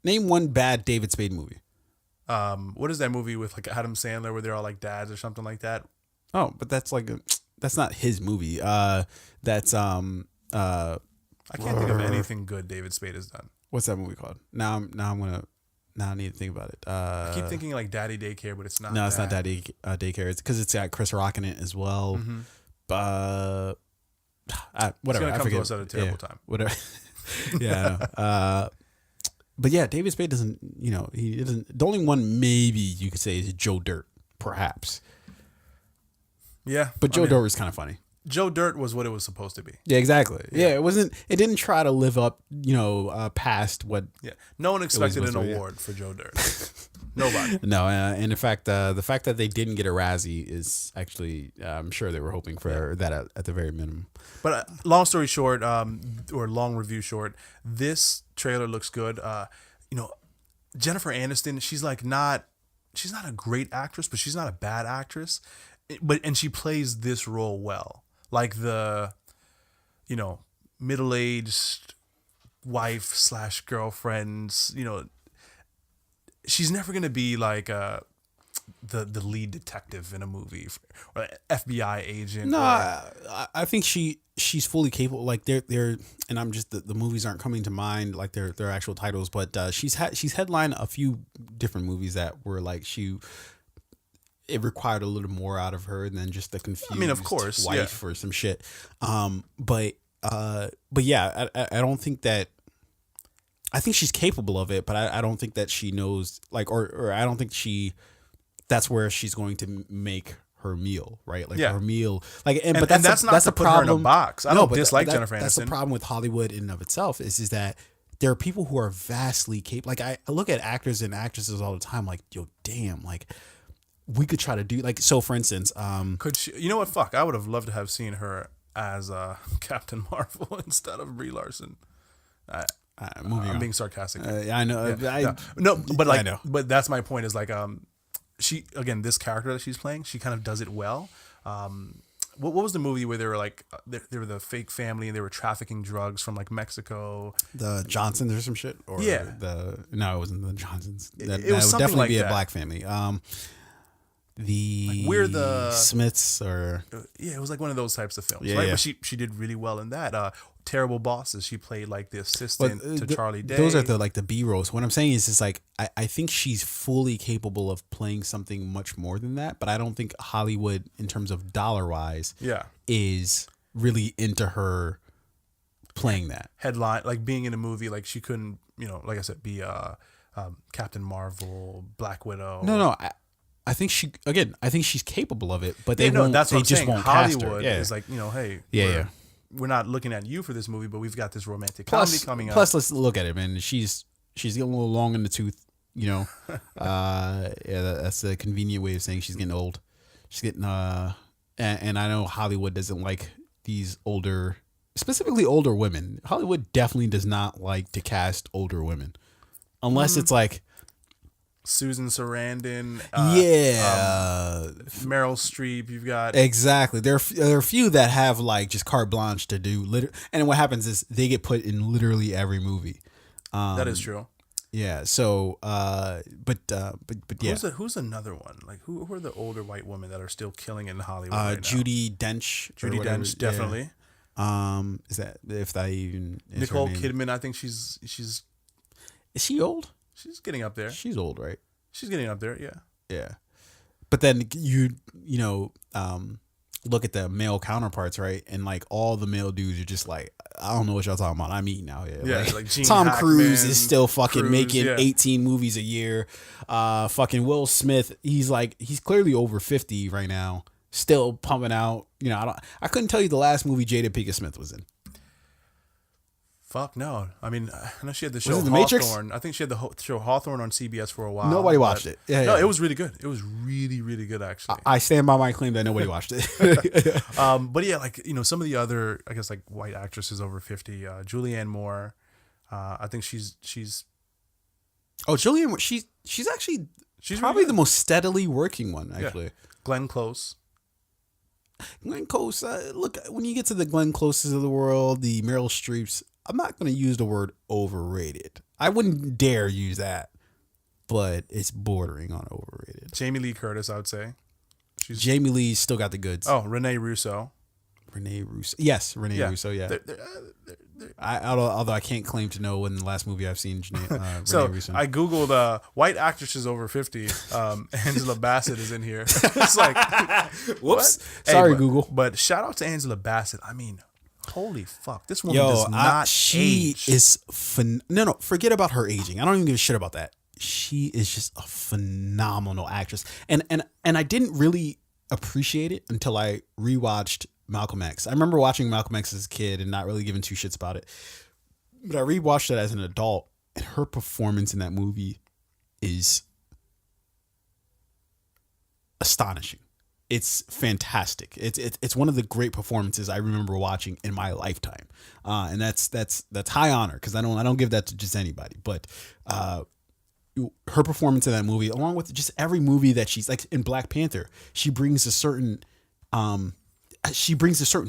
Name one bad David Spade movie. What is that movie with like Adam Sandler where they're all like dads or something like that? Oh, but that's not his movie. That's I can't think of anything good David Spade has done. What's that movie called? Now I need to think about it. I keep thinking like Daddy Daycare, but it's not. No, it's not Daddy Daycare. It's because it's got Chris Rock in it as well. Mm-hmm. Whatever. It's gonna I come forget. to us at a terrible time. Whatever. Yeah. I know. But yeah, David Spade doesn't. He doesn't. The only one maybe you could say is Joe Dirt, perhaps. Yeah, but Joe Dirt was kind of funny. Joe Dirt was what it was supposed to be. Yeah, exactly. Yeah, it wasn't. It didn't try to live up, past what. Yeah, no one expected an award for Joe Dirt. Nobody. No, and in fact, the fact that they didn't get a Razzie is actually, I'm sure they were hoping for that at the very minimum. But long story short, or long review short, this trailer looks good. Jennifer Aniston, she's not a great actress, but she's not a bad actress. And she plays this role well. Like the, middle-aged wife / girlfriend, she's never going to be like the lead detective in a movie or FBI agent. No, I think she's fully capable. Like they're and I'm just the movies aren't coming to mind like their actual titles, but she's headlined a few different movies that were like it required a little more out of her than just the confused of course, wife or some shit. But yeah, I don't think that. I think she's capable of it, but I don't think that she knows or I don't think that's where she's going to make her meal, right? Like her meal, but that's not the problem. Put her in a box. I don't dislike Jennifer Aniston. That's the problem with Hollywood in and of itself is that there are people who are vastly capable. Like I look at actors and actresses all the time, like, yo, damn, like we could try to do so. For instance, could she? You know what? Fuck, I would have loved to have seen her as Captain Marvel instead of Brie Larson. I'm being sarcastic. I know. Yeah. But I know. But that's my point. Is like, she again, this character that she's playing, she kind of does it well. What was the movie where they were like they were the fake family and they were trafficking drugs from like Mexico? The Johnsons or some shit. Or no, it wasn't the Johnsons. That was would definitely like be that. A black family. We're the Smiths or it was like one of those types of films, yeah, right? Yeah. But she did really well in that. Terrible Bosses, she played like the assistant to Charlie Day. Those are the B rolls. What I'm saying is like I think she's fully capable of playing something much more than that, but I don't think Hollywood, in terms of dollar wise, is really into her playing that headline, like being in a movie. Like she couldn't, like I said, be Captain Marvel, Black Widow. No. I think she's capable of it, but they won't. That's what they I'm just saying. won't cast her. Hollywood is like, hey, we're not looking at you for this movie, but we've got this romantic comedy coming up. Plus, let's look at it, man. She's getting a little long in the tooth, that's a convenient way of saying she's getting old. She's getting and I know Hollywood doesn't like these older, specifically older women. Hollywood definitely does not like to cast older women unless it's like Susan Sarandon. Meryl Streep. You've got exactly. There are a few that have like just carte blanche to do and what happens is they get put in literally every movie. That is true. Yeah. So, but yeah. Who's another one? Like who are the older white women that are still killing it in Hollywood right now? Judi Dench. Judi Dench, definitely. Yeah. Is that if that even is Nicole her name? Kidman? I think she's. Is she old? She's getting up there. She's old, right? She's getting up there. Yeah. Yeah. But then you look at the male counterparts, right? And like all the male dudes are just like, I don't know what y'all talking about. I'm eating out here. Yeah, like Gene Tom Hackman, Cruise is still fucking making yeah. 18 movies a year. Fucking Will Smith, he's clearly over 50 right now, still pumping out. I couldn't tell you the last movie Jada Pinkett Smith was in. Fuck no. I mean, I know she had the show Was it The Hawthorne. Matrix? I think she had the show Hawthorne on CBS for a while. Nobody watched it. Yeah, no, yeah. it was really good. It was really, really good, actually. I stand by my claim that nobody watched it. But yeah, like, some of the other, I guess, like white actresses over 50, Julianne Moore, I think she's Julianne, she's actually probably really the most steadily working one, actually. Yeah. Glenn Close. Glenn Close, look, when you get to the Glenn Closes of the world, the Meryl Streeps, I'm not going to use the word overrated. I wouldn't dare use that, but it's bordering on overrated. Jamie Lee Curtis, I would say. Jamie Lee's still got the goods. Oh, Renee Russo. Yes, Renee Russo, yeah. Although I can't claim to know when the last movie I've seen Renee Russo. I Googled white actresses over 50. Angela Bassett is in here. It's like, whoops. Hey, Sorry, Google. But shout out to Angela Bassett. I mean, holy fuck. This woman does not she age. is no, forget about her aging. I don't even give a shit about that. She is just a phenomenal actress. And I didn't really appreciate it until I rewatched Malcolm X. I remember watching Malcolm X as a kid and not really giving two shits about it. But I rewatched it as an adult, and her performance in that movie is astonishing. It's fantastic. It's one of the great performances I remember watching in my lifetime, and that's high honor because I don't give that to just anybody. But her performance in that movie, along with just every movie that she's like in Black Panther, she brings a certain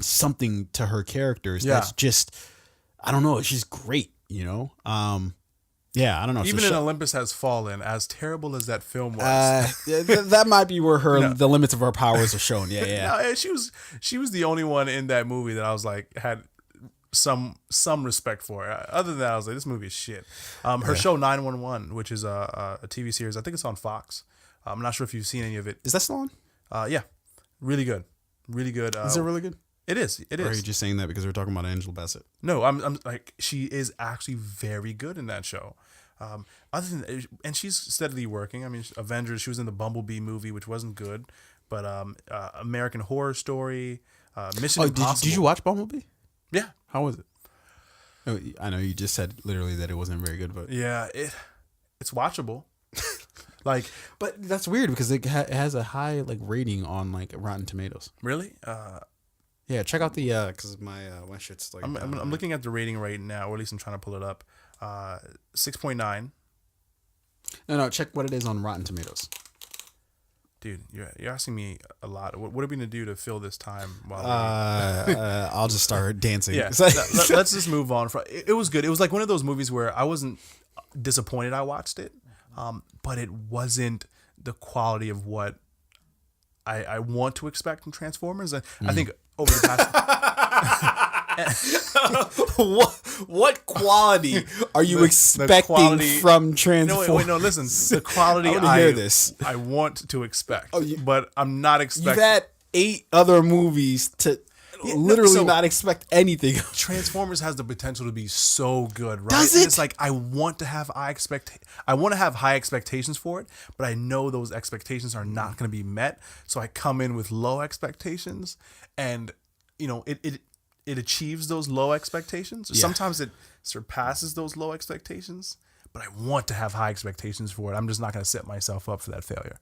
something to her characters that's just, I don't know, it's just great, Yeah, I don't know. Even in Olympus Has Fallen, as terrible as that film was, that might be where the limits of her powers are shown. Yeah. No, she was the only one in that movie that I was like had some respect for. Other than that, I was like, this movie is shit. Her show 911, which is a TV series, I think it's on Fox. I'm not sure if you've seen any of it. Is that still on? Yeah, really good. Really good. Is it really good? It is. It is. Or are you just saying that because we're talking about Angela Bassett? No, I'm like, she is actually very good in that show. Other than, and she's steadily working. I mean, Avengers. She was in the Bumblebee movie, which wasn't good, but American Horror Story, Mission Impossible. Did you watch Bumblebee? Yeah. How was it? Oh, I know you just said literally that it wasn't very good, but yeah, it's watchable. Like, but that's weird because it has a high like rating on like Rotten Tomatoes. Really? Yeah, check out the because my shit's like I'm looking at the rating right now, or at least I'm trying to pull it up. 6.9. No, check what it is on Rotten Tomatoes. Dude, you're asking me a lot. What are we gonna do to fill this time? While I'll just start dancing. Yeah, let's just move on. It was good. It was like one of those movies where I wasn't disappointed I watched it, but it wasn't the quality of what I want to expect from Transformers. And I think over the past, what quality are you expecting from Transformers? No, listen. The quality I want to expect, but I'm not expecting. You've had 8 other movies to literally not expect anything. Transformers has the potential to be so good, right? Does it? And it's like I want to have high expectations for it, but I know those expectations are not going to be met. So I come in with low expectations, and it achieves those low expectations. Yeah. Sometimes it surpasses those low expectations, but I want to have high expectations for it. I'm just not going to set myself up for that failure.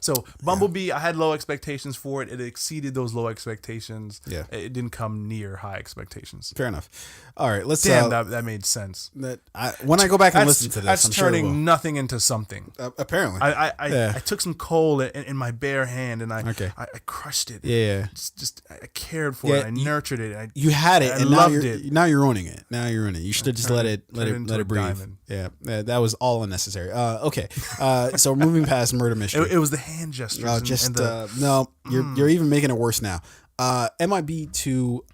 So Bumblebee, I had low expectations for it. It exceeded those low expectations. Yeah. It didn't come near high expectations. Fair enough. All right, let's. Damn, that made sense. When I go back and listen to this, that's I'm sure it turning will. nothing into something. Apparently, I took some coal in my bare hand and I crushed it. Yeah. I cared for it. I nurtured it. You had it, and loved it. Now you're owning it. You should have just let it breathe. Diamond. Yeah, that was all unnecessary. Okay, so moving past murder mystery. It was the hand gestures. You're even making it worse now. MIB 2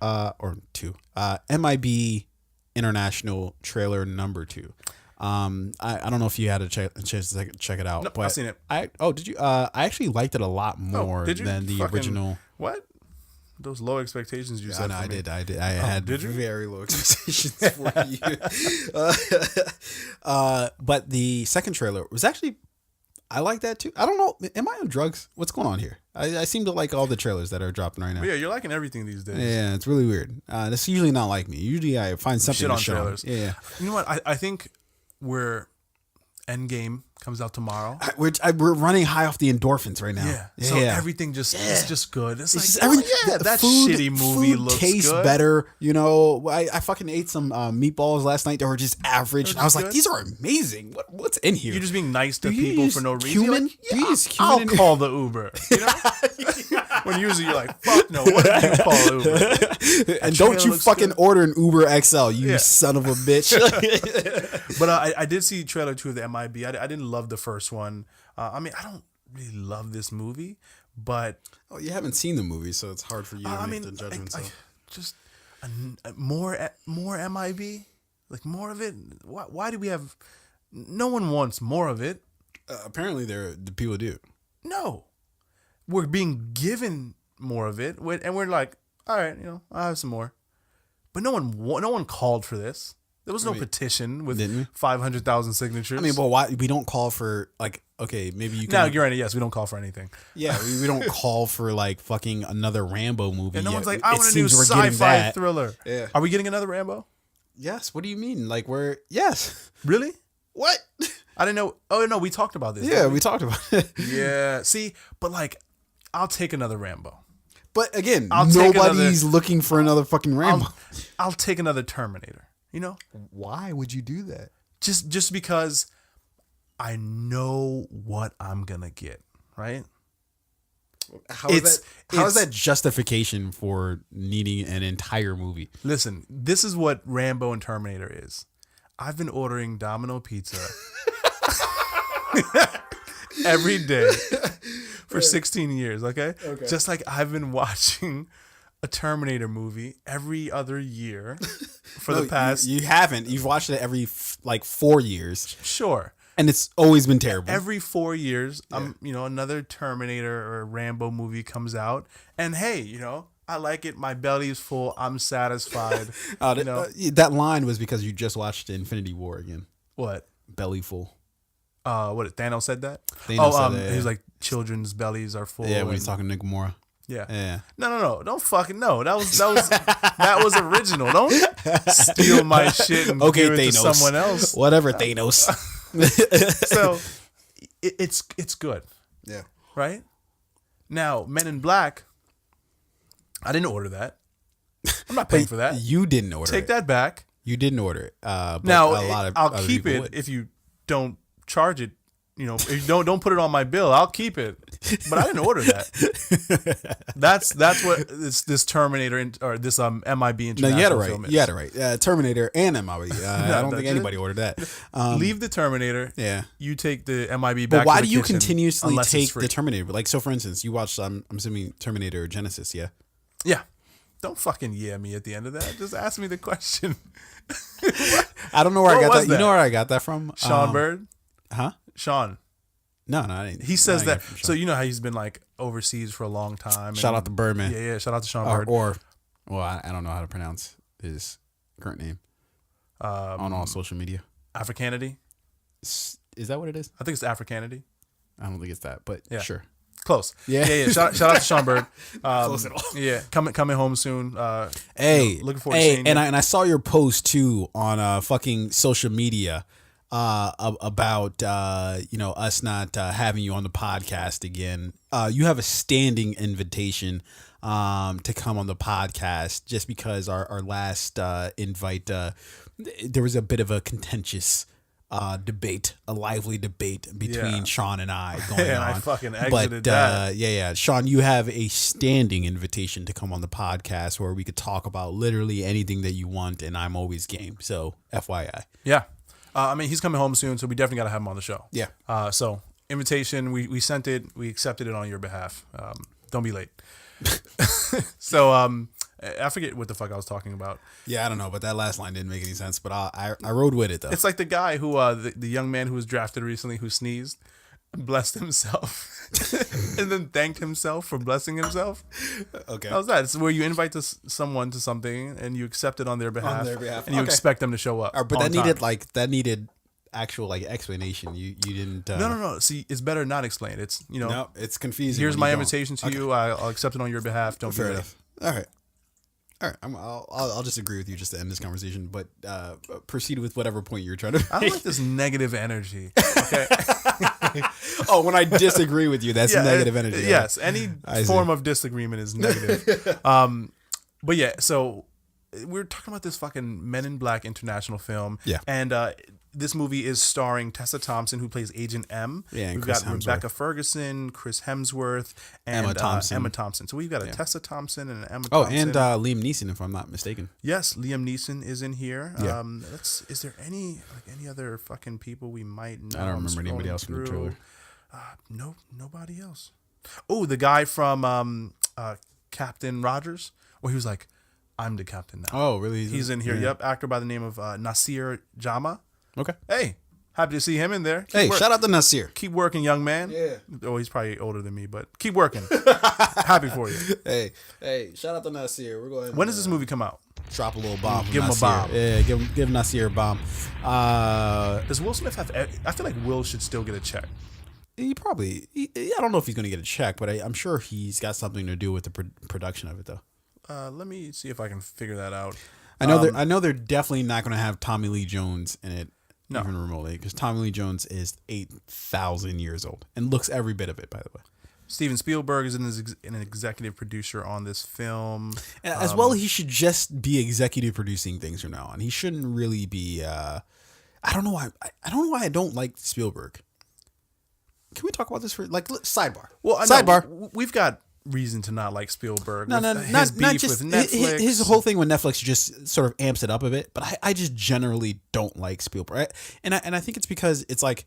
MIB International trailer number 2. I don't know if you had a chance to check it out. Nope, but I've seen it. Did you? I actually liked it a lot more than the original. What? Those low expectations you said. No, for I me. did. I had very low expectations for you. But the second trailer was actually. I like that too. I don't know. Am I on drugs? What's going on here? I seem to like all the trailers that are dropping right now. Yeah, you're liking everything these days. Yeah, it's really weird. That's usually not like me. Usually I find something shit on to show. trailers. Yeah. You know what? I think Endgame comes out tomorrow. We're running high off the endorphins right now. Yeah. So everything is just good. It's just like, everything. that food, shitty movie food looks tastes good. better. You know, I fucking ate some meatballs last night. They were just average. They're I was just like, good. these are amazing. What's in here? You're just being nice to Do you people use for no reason. cumin? Like, Do you use I'll cumin in- call the Uber. You know? When usually you're like, fuck no, what do you call Uber? And don't you fucking good. order an Uber XL, you son of a bitch. But I did see trailer 2 of the MIB. I didn't love the first one. I mean, I don't really love this movie, but You haven't seen the movie, so it's hard for you to make the judgment. Just more MIB, like more of it. Why do we have? No one wants more of it. Apparently, the people do. No, we're being given more of it, and we're like, all right, I'll have some more. But no one called for this. There was no petition with 500,000 signatures. I mean, but why we don't call for okay, maybe you can. No, you're right. Yes, we don't call for anything. Yeah, we don't call for fucking another Rambo movie. And no yet. one's like, I want a new seems we're getting sci-fi that. thriller. Yeah. Are we getting another Rambo? Yes. What do you mean? Yes. Really? What? I didn't know. Oh no, we talked about this. Yeah, we talked about it. Yeah. See, but I'll take another Rambo. But again, take nobody's looking for another fucking Rambo. I'll take another Terminator. Why would you do that? Just because I know what I'm gonna get, right? How is that justification for needing an entire movie? Listen, this is what Rambo and Terminator is. I've been ordering Domino Pizza every day for 16 years, okay? Just like I've been watching a Terminator movie every other year for the past... You haven't. You've watched it every 4 years. Sure. And it's always been terrible. Every 4 years, another Terminator or Rambo movie comes out. And hey, I like it. My belly is full. I'm satisfied. That line was because you just watched Infinity War again. What? Belly full. What? Thanos said that? Thanos said that, yeah. He was like, children's bellies are full. Yeah, when he's talking to Gamora. Yeah. No. Don't fucking no. That was original. Don't steal my shit and give it to someone else. Whatever, Thanos. So it's good. Yeah. Right? Now, Men in Black, I didn't order that. I'm not paying for that. You didn't order it. Take that back. You didn't order it. But now, a lot of I'll other keep people it would. if you don't charge it. If you don't put it on my bill, I'll keep it. But I didn't order that. That's what this Terminator or this MIB international No, you had it right. film is. You had it right. Terminator and MIB. I don't think anybody ordered that. Leave the Terminator. Yeah. You take the MIB back. But why to the do you kitchen continuously unless take it's free. the Terminator? So for instance, you watched I'm assuming Terminator Genesis, yeah? Yeah. Don't fucking me at the end of that. Just ask me the question. I don't know where I got that. that? You know where I got that from? Sean Bird? Huh? Sean. No, I didn't. He says I that. didn't get it from So Sean. you know how he's been overseas for a long time. Shout out to Birdman. Yeah. Shout out to Sean Bird. I don't know how to pronounce his current name on all social media. Africanity. Is that what it is? I think it's Africanity. I don't think it's that, but sure. Close. Yeah. Shout out to Sean Bird. Close at all. Yeah, coming home soon. Hey, looking forward to seeing and you. I saw your post too on fucking social media. about us not having you on the podcast again. You have a standing invitation to come on the podcast, just because our last invite there was a bit of a contentious debate, a lively debate between Sean and I going on. I fucking exited that. Sean, you have a standing invitation to come on the podcast where we could talk about literally anything that you want, and I'm always game. So, FYI. Yeah. I mean, he's coming home soon, so we definitely got to have him on the show. Yeah. So, invitation, we sent it, we accepted it on your behalf. Don't be late. So, I forget what the fuck I was talking about. Yeah, I don't know, but that last line didn't make any sense. But I rode with it though. It's like the guy who the young man who was drafted recently who sneezed, blessed himself, and then thanked himself for blessing himself. Okay, how's that? It's where you invite someone to something and you accept it on their behalf, and you expect them to show up. But that needed actual explanation. You didn't. No. See, it's better not explain. It's no, it's confusing. Here's my invitation to you. I'll accept it on your behalf. Don't be late. All right. I'll just agree with you just to end this conversation, but proceed with whatever point you're trying to make. I don't like this negative energy. Okay. Oh, when I disagree with you, that's negative energy. Yes, any form of disagreement is negative. But yeah, so we're talking about this fucking Men in Black international film. Yeah. And this movie is starring Tessa Thompson, who plays Agent M. Yeah, and we've Chris got Hemsworth. Rebecca Ferguson, Chris Hemsworth, and Emma Thompson. So we've got a Tessa Thompson and an Emma Thompson. Oh, and Liam Neeson, if I'm not mistaken. Yes, Liam Neeson is in here. Yeah. Is there any other fucking people we might know? I don't remember anybody else from the trailer. No, nobody else. Oh, the guy from Captain Rogers, where he was like, "I'm the captain now." Oh, really? He's in here. Yeah. Yep, actor by the name of Nasir Jama. Okay. Hey, happy to see him in there. Shout out to Nasir. Keep working, young man. Yeah. Oh, he's probably older than me, but keep working. Happy for you. Hey, shout out to Nasir. We're going. When does this movie come out? Drop a little bomb. Give him a bomb. Yeah, give Nasir a bomb. Does Will Smith have? I feel like Will should still get a check. I don't know if he's going to get a check, but I'm sure he's got something to do with the production of it, though. Let me see if I can figure that out. I know they're definitely not going to have Tommy Lee Jones in it, even remotely, because Tommy Lee Jones is 8,000 years old and looks every bit of it, by the way. Steven Spielberg is an executive producer on this film. As well, he should just be executive producing things from now on. He shouldn't really be. I don't know why. I don't know why I don't like Spielberg. Can we talk about this for sidebar? Well, sidebar. We've got reason to not like Spielberg. No, his beef not just with Netflix. His whole thing with Netflix just sort of amps it up a bit. But I just generally don't like Spielberg, and I think it's because it's like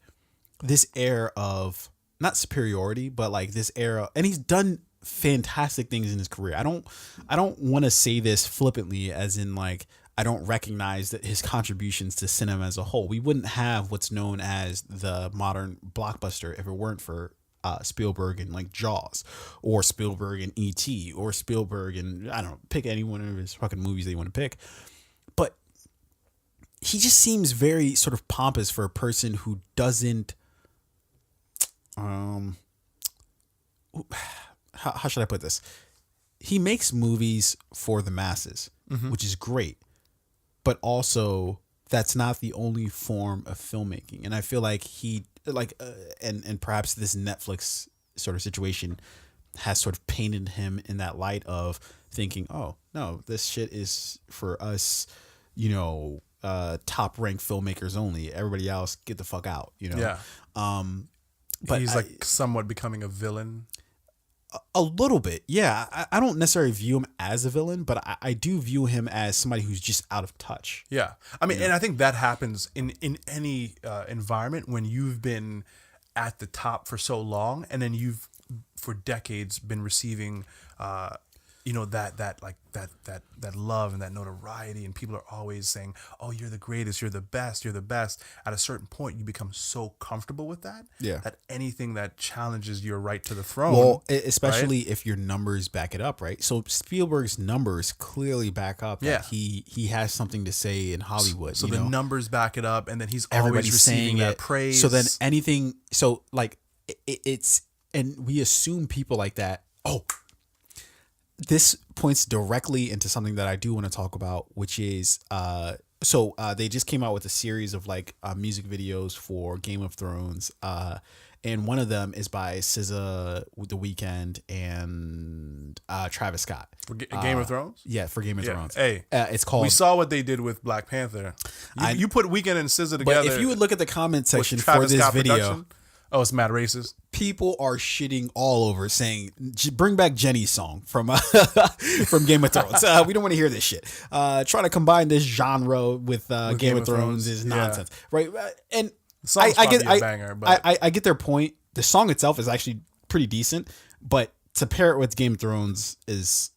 this air of not superiority, but like this era, and he's done fantastic things in his career. I don't want to say this flippantly, as in like I don't recognize that his contributions to cinema as a whole. We wouldn't have what's known as the modern blockbuster if it weren't for Spielberg and like Jaws, or Spielberg and E.T., or Spielberg and I don't know, pick any one of his fucking movies that you want to pick. But he just seems very sort of pompous for a person who doesn't. How should I put this? He makes movies for the masses, which is great. But also, that's not the only form of filmmaking. And I feel like and perhaps this Netflix sort of situation has sort of painted him in that light of thinking, oh, no, this shit is for us, top ranked filmmakers only. Everybody else, get the fuck out, Yeah. But he's somewhat becoming a villain. A little bit, yeah. I don't necessarily view him as a villain, but I do view him as somebody who's just out of touch. Yeah. I mean, and I think that happens in any environment when you've been at the top for so long, and then you've for decades been receiving that love and that notoriety, and people are always saying, oh, you're the greatest, you're the best. At a certain point, you become so comfortable with that, that anything that challenges your right to the throne, well, especially if your numbers back it up, right? So Spielberg's numbers clearly back up that he has something to say in Hollywood. So the numbers back it up, and then he's always receiving that praise. So then it's, and we assume people like that, this points directly into something that I do want to talk about, which is So they just came out with a series of like music videos for Game of Thrones, and one of them is by SZA, The Weeknd, and Travis Scott. For Game of Thrones? Yeah, for Game of Thrones. Hey, it's called. We saw what they did with Black Panther. You put Weeknd and SZA together. But if you would look at the comment section for this video, production? Oh, it's mad racist. People are shitting all over, saying, "Bring back Jenny's song from from Game of Thrones." We don't want to hear this shit. Trying to combine this genre with Game of Thrones is nonsense, right? And I get, a banger, but I get their point. The song itself is actually pretty decent, but to pair it with Game of Thrones is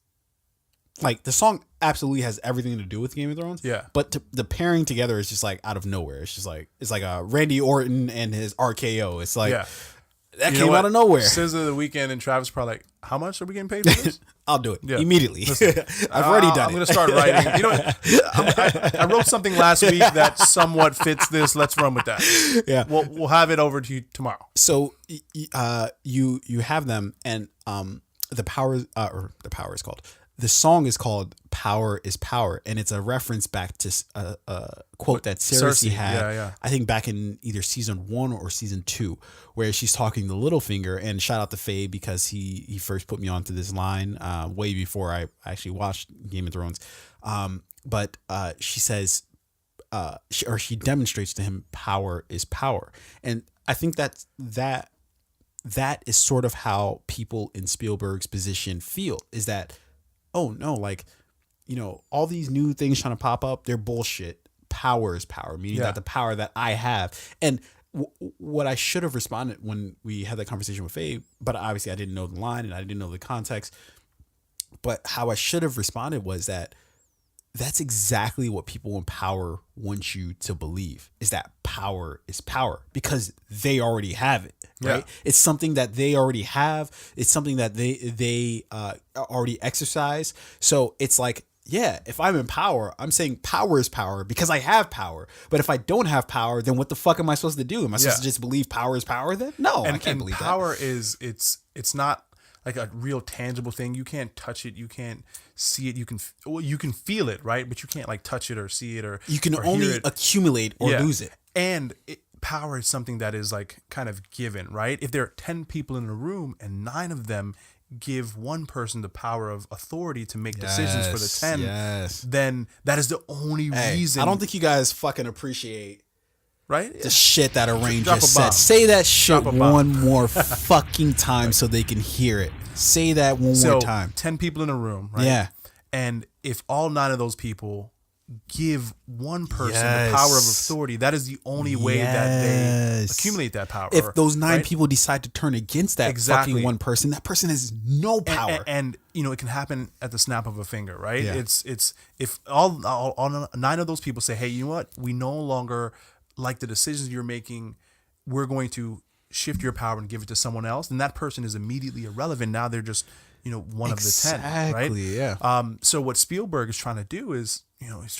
like the song absolutely has everything to do with Game of Thrones. Yeah, but the pairing together is just like out of nowhere. It's just like Randy Orton and his RKO. It's like that came out of nowhere. SZA, The Weeknd, and Travis probably like, how much are we getting paid for this? I'll do it immediately. I've already done it. I'm going to start writing. You know, I wrote something last week that somewhat fits this. Let's run with that. Yeah, we'll have it over to you tomorrow. So you have them, and the power is called. The song is called "Power is Power," and it's a reference back to a quote that Cersei had, I think back in either season 1 or season 2, where she's talking to Littlefinger. And shout out to Faye because he first put me onto this line way before I actually watched Game of Thrones. But she says, she demonstrates to him, "Power is power," and I think that is sort of how people in Spielberg's position feel. Is that, oh no, like, you know, all these new things trying to pop up, they're bullshit. Power is power, meaning that the power that I have. And what I should have responded when we had that conversation with Faye, but obviously I didn't know the line and I didn't know the context. But how I should have responded was that that's exactly what people in power want you to believe, is that power is power, because they already have it, right? Yeah. It's something that they already have. It's something that they already exercise. So it's like, yeah, if I'm in power, I'm saying power is power because I have power. But if I don't have power, then what the fuck am I supposed to do? Am I supposed to just believe power is power then? No, I can't believe power that. Is it's not like a real tangible thing. You can't touch it. You can't see it. You can feel it, right? But you can't like touch it or see it, or you can only accumulate or lose it. And power is something that is like kind of given, right? If there are 10 people in a room and 9 of them give one person the power of authority to make decisions for the 10, then that is the only reason. I don't think you guys fucking appreciate the shit that a ranger said. Say that shit one more fucking time so they can hear it. Say that one more time. 10 people in a room, right? Yeah. And if all 9 of those people give one person the power of authority, that is the only way that they accumulate that power. If those 9 people decide to turn against that fucking one person, that person has no power. And you know, it can happen at the snap of a finger, right? Yeah. It's if all 9 of those people say, hey, you know what? We no longer like the decisions you're making. We're going to shift your power and give it to someone else. And that person is immediately irrelevant. Now they're just, you know, one of the 10, right? Yeah. So what Spielberg is trying to do is, you know, he's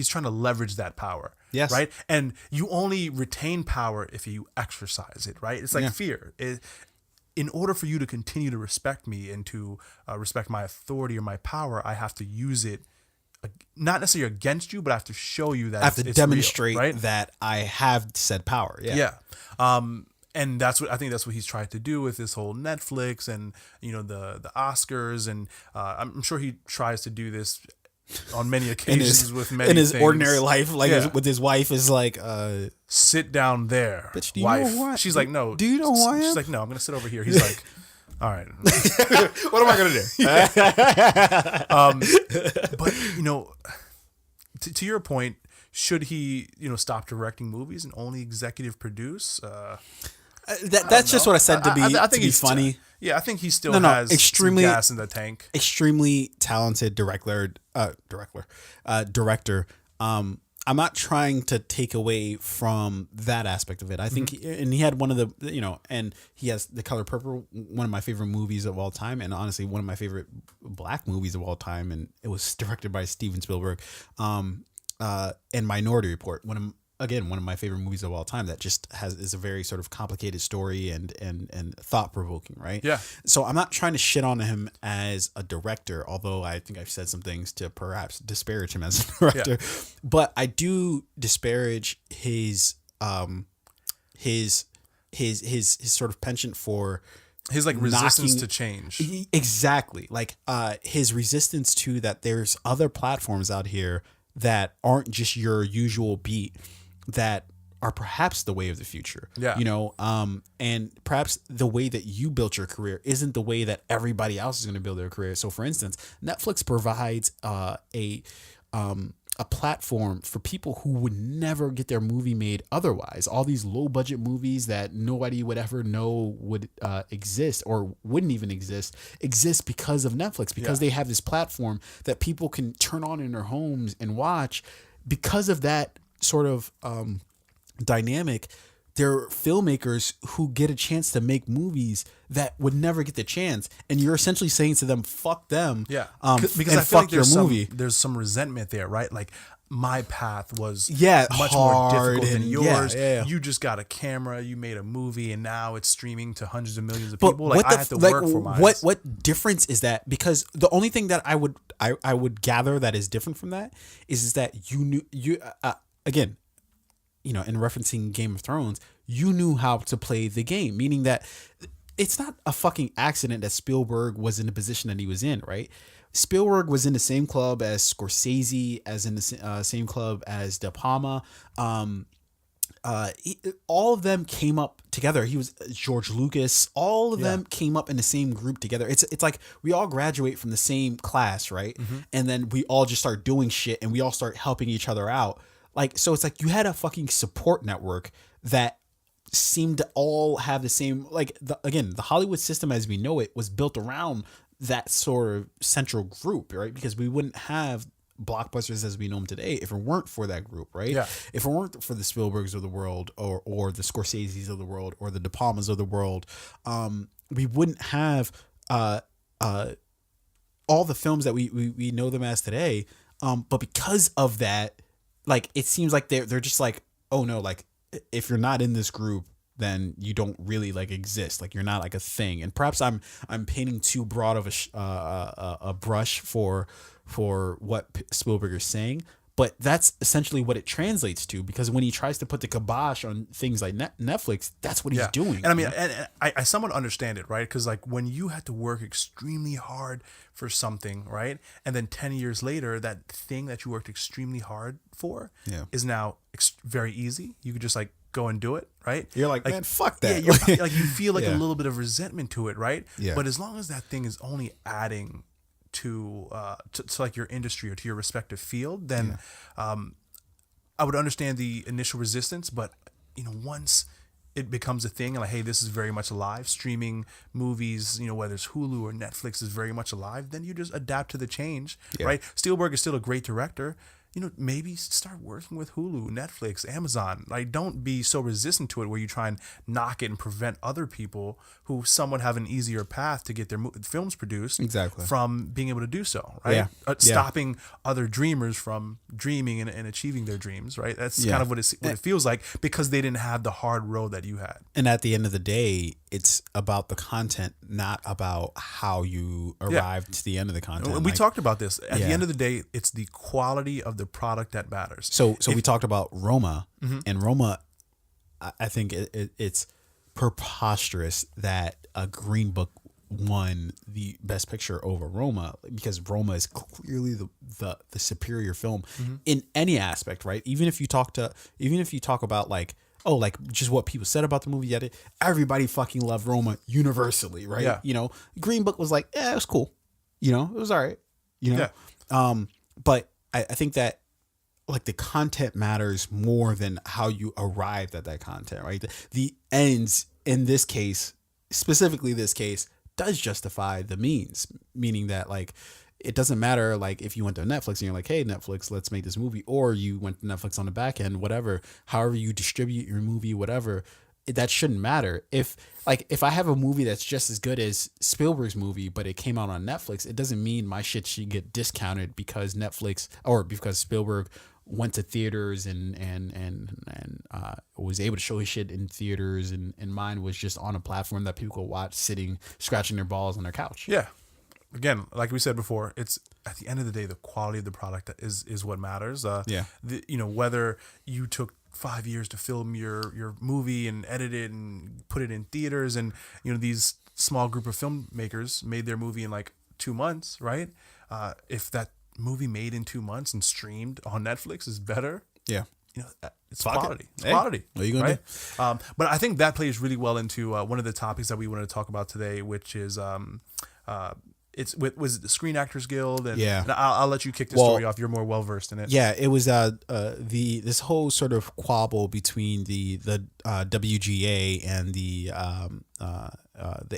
trying to leverage that power. Yes. Right. And you only retain power if you exercise it, right? It's like fear. In order for you to continue to respect me and to respect my authority or my power, I have to use it, not necessarily against you, but I have to show you that I have to demonstrate real, right? that I have said power. Yeah. And that's what he's tried to do with this whole Netflix and, you know, the Oscars. And I'm sure he tries to do this on many occasions with many in his things. Ordinary life, like with his wife, is like, sit down there, bitch, do you wife. know what? She's like, no. Do you know who I am? She's like, no, I'm gonna sit over here. He's like, all right. What am I gonna do? But you know, to your point, should he, you know, stop directing movies and only executive produce? That's just what I said to be funny. I think he still has extremely some gas in the tank. Extremely talented director. I'm not trying to take away from that aspect of it. I think, and he had one of the, you know, and he has The Color Purple, one of my favorite movies of all time, and honestly one of my favorite black movies of all time, and it was directed by Steven Spielberg. And Minority Report, one again, one of my favorite movies of all time that just is a very sort of complicated story and thought provoking, right? Yeah. So I'm not trying to shit on him as a director, although I think I've said some things to perhaps disparage him as a director. Yeah. But I do disparage his sort of penchant for his like resistance to change. Exactly. Like his resistance to that there's other platforms out here that aren't just your usual beat that are perhaps the way of the future. Yeah. You know, and perhaps the way that you built your career isn't the way that everybody else is going to build their career. So for instance, Netflix provides a platform for people who would never get their movie made otherwise. All these low budget movies that nobody would ever know would exist or wouldn't even exist because of Netflix, because they have this platform that people can turn on in their homes and watch. Because of that sort of dynamic, there are filmmakers who get a chance to make movies that would never get the chance, and you're essentially saying to them, "Fuck them." Yeah, because I feel like there's some resentment there, right? Like my path was much more difficult than yours. Yeah. You just got a camera, you made a movie, and now it's streaming to hundreds of millions of people. Like I have to work for mine. What difference is that? Because the only thing that I would gather that is different from that is that you again. You know, in referencing Game of Thrones, you knew how to play the game, meaning that it's not a fucking accident that Spielberg was in the position that he was in, right? Spielberg was in the same club as Scorsese, as in the same club as De Palma. All of them came up together. He was George Lucas. All of them came up in the same group together. It's like we all graduate from the same class, right? Mm-hmm. And then we all just start doing shit and we all start helping each other out. Like, so it's like you had a fucking support network that seemed to all have the same, like, the Hollywood system as we know it was built around that sort of central group, right? Because we wouldn't have blockbusters as we know them today if it weren't for that group, right? Yeah. If it weren't for the Spielbergs of the world or the Scorseses of the world or the De Palmas of the world, we wouldn't have all the films that we know them as today. But because of that, like, it seems like they're just like, oh no, like if you're not in this group, then you don't really like exist. Like you're not like a thing. And perhaps I'm painting too broad of a brush for what Spielberg is saying, but that's essentially what it translates to. Because when he tries to put the kibosh on things like Netflix, that's what he's doing. And I mean, and I somewhat understand it, right? Because like when you had to work extremely hard for something, right? And then 10 years later, that thing that you worked extremely hard for is now very easy. You could just like go and do it, right? You're like man, fuck that. Yeah, like you feel like a little bit of resentment to it, right? Yeah. But as long as that thing is only adding to like your industry or to your respective field, then I would understand the initial resistance. But you know, once it becomes a thing, and like, hey, this is very much alive. Streaming movies, you know, whether it's Hulu or Netflix, is very much alive. Then you just adapt to the change, right? Spielberg is still a great director. You know, maybe start working with Hulu, Netflix, Amazon. Like, don't be so resistant to it where you try and knock it and prevent other people who somewhat have an easier path to get their films produced from being able to do so, right? Stopping other dreamers from dreaming and achieving their dreams, right? That's kind of what it feels like, because they didn't have the hard road that you had. And at the end of the day, it's about the content, not about how you arrived to the end of the content. We talked about this. At the end of the day, it's the quality of the product that matters. So we talked about Roma, and Roma, I think it's preposterous that a Green Book won the Best Picture over Roma, because Roma is clearly the superior film in any aspect, right? Even if you talk about like, oh, like just what people said about the movie, yet everybody fucking loved Roma universally, right? Yeah. You know, Green Book was like, it was cool. You know, it was all right. You know, but I think that like the content matters more than how you arrived at that content, right? The ends in this case, specifically this case, does justify the means, meaning that like it doesn't matter like if you went to Netflix and you're like, hey Netflix, let's make this movie, or you went to Netflix on the back end, whatever, however you distribute your movie, whatever, that shouldn't matter. If I have a movie that's just as good as Spielberg's movie, but it came out on Netflix, it doesn't mean my shit should get discounted because Netflix or because Spielberg went to theaters and was able to show his shit in theaters, and mine was just on a platform that people could watch sitting, scratching their balls on their couch. Yeah. Again, like we said before, it's at the end of the day, the quality of the product is what matters. Whether you took 5 years to film your movie and edit it and put it in theaters, and these small group of filmmakers made their movie in like 2 months, right? If that movie made in 2 months and streamed on Netflix is better, it's quality. It's quality. What are you gonna do? But I think that plays really well into one of the topics that we wanted to talk about today, which is was it the Screen Actors Guild? And I'll let you kick the story off. You're more well versed in it. Yeah, it was this whole sort of quabble between the WGA and the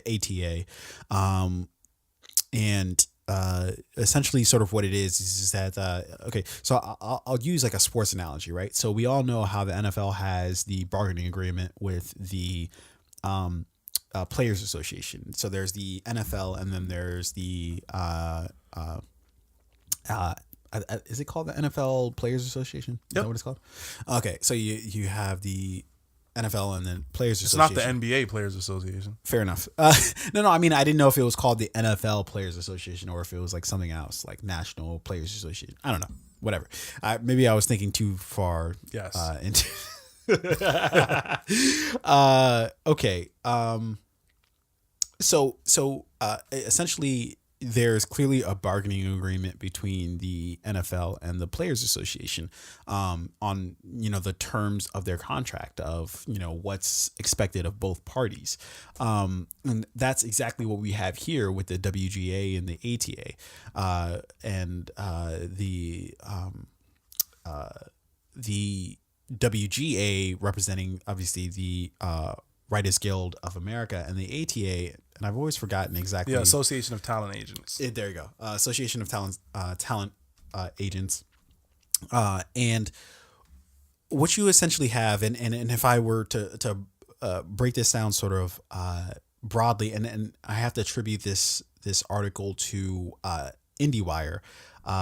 ATA, and essentially sort of what it is that okay, so I'll use like a sports analogy, right? So we all know how the NFL has the bargaining agreement with the Players Association. So there's the NFL, and then there's the is it called the NFL Players Association? Is that what it's called? Okay, so you have the NFL and then Players Association. It's not the NBA Players Association. Fair enough. No, I mean, I didn't know if it was called the NFL Players Association or if it was like something else, like National Players Association. I don't know. Whatever. Maybe I was thinking too far. Yes. Into. Okay. So essentially, there's clearly a bargaining agreement between the NFL and the Players Association on the terms of their contract, of what's expected of both parties, and that's exactly what we have here with the WGA and the ATA, and the WGA representing obviously the Writers Guild of America, and the ATA, and I've always forgotten exactly. Yeah, Association of Talent Agents. There you go. Association of Talent Agents. And what you essentially have, and if I were to break this down sort of broadly, and I have to attribute this article to IndieWire,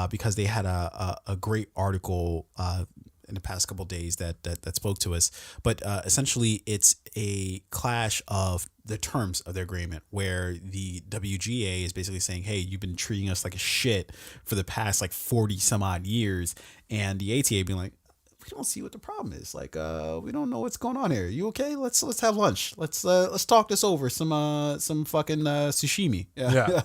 because they had a great article in the past couple of days that spoke to us, but essentially it's a clash of the terms of the agreement, where the WGA is basically saying, hey, you've been treating us like a shit for the past like 40 some odd years, and the ATA being like, we don't see what the problem is. Like, we don't know what's going on here. You okay? Let's have lunch. Let's talk this over. Some fucking sashimi. Yeah.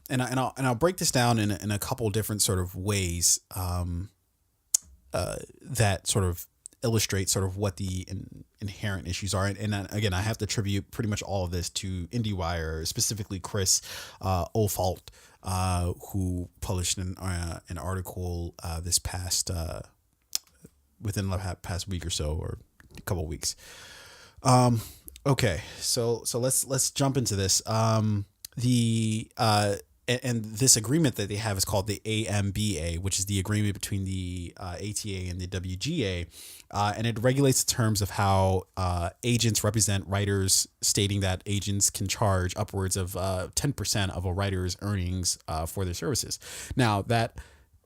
And I'll break this down in a couple different sort of ways that sort of illustrate sort of what the inherent issues are. And again, I have to attribute pretty much all of this to IndieWire, specifically Chris O'Falt, who published an article this past within the past week or so, or a couple of weeks. Okay, so let's jump into this. And this agreement that they have is called the AMBA, which is the agreement between the ATA and the WGA, and it regulates the terms of how agents represent writers, stating that agents can charge upwards of 10% of a writer's earnings for their services. Now, that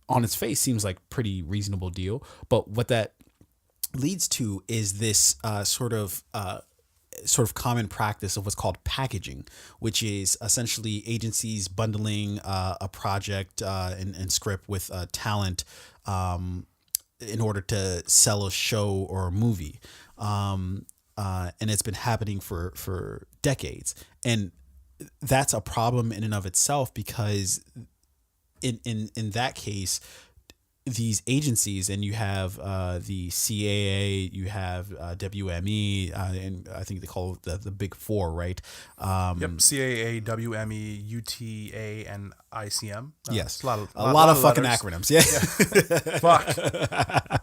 on its face seems like pretty reasonable deal, but what that leads to is this sort of common practice of what's called packaging, which is essentially agencies bundling a project and script with talent in order to sell a show or a movie. And it's been happening for decades. And that's a problem in and of itself, because in that case, these agencies, and you have the CAA, you have WME, and I think they call it the Big Four, right? Yep, CAA, WME, UTA, and ICM. Yes, a lot of fucking letters. acronyms. Yeah, Fuck.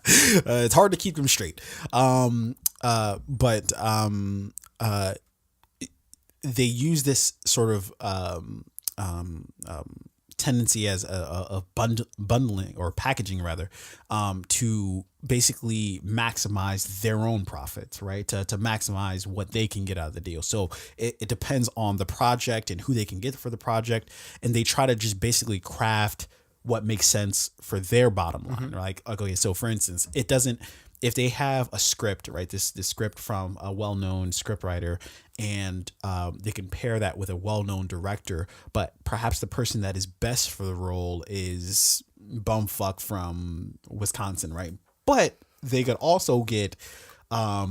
It's hard to keep them straight. But they use this sort of tendency as a bundling or packaging rather, to basically maximize their own profits, right? To maximize what they can get out of the deal. So it depends on the project and who they can get for the project. And they try to just basically craft what makes sense for their bottom line. Like, okay, so for instance, it doesn't, if they have a script, right, this script from a well-known scriptwriter, and they can pair that with a well-known director, but perhaps the person that is best for the role is bumfuck from Wisconsin, right? But they could also get, I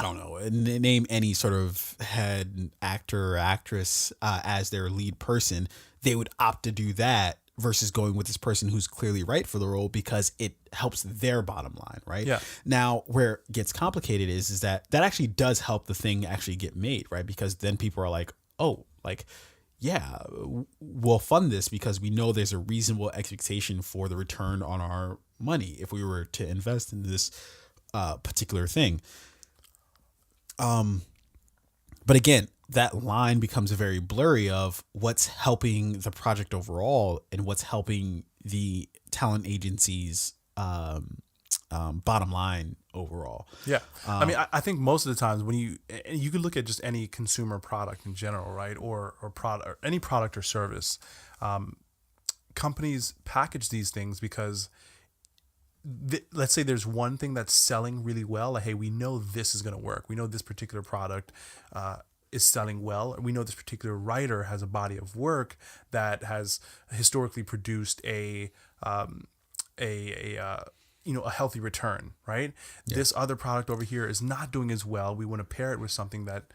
don't know, name any sort of head actor or actress as their lead person. They would opt to do that versus going with this person who's clearly right for the role because it helps their bottom line, right? Yeah. Now, where it gets complicated is that actually does help the thing actually get made, right? Because then people are like, oh, like, yeah, we'll fund this because we know there's a reasonable expectation for the return on our money if we were to invest in this particular thing. But again, that line becomes very blurry of what's helping the project overall and what's helping the talent agency's bottom line overall. Yeah. I mean, I think most of the times when you could look at just any consumer product in general, right? Or product, or any product or service, companies package these things because let's say there's one thing that's selling really well. Like, hey, we know this is going to work. We know this particular product is selling well. We know this particular writer has a body of work that has historically produced a healthy return, right? Yeah. This other product over here is not doing as well. We want to pair it with something that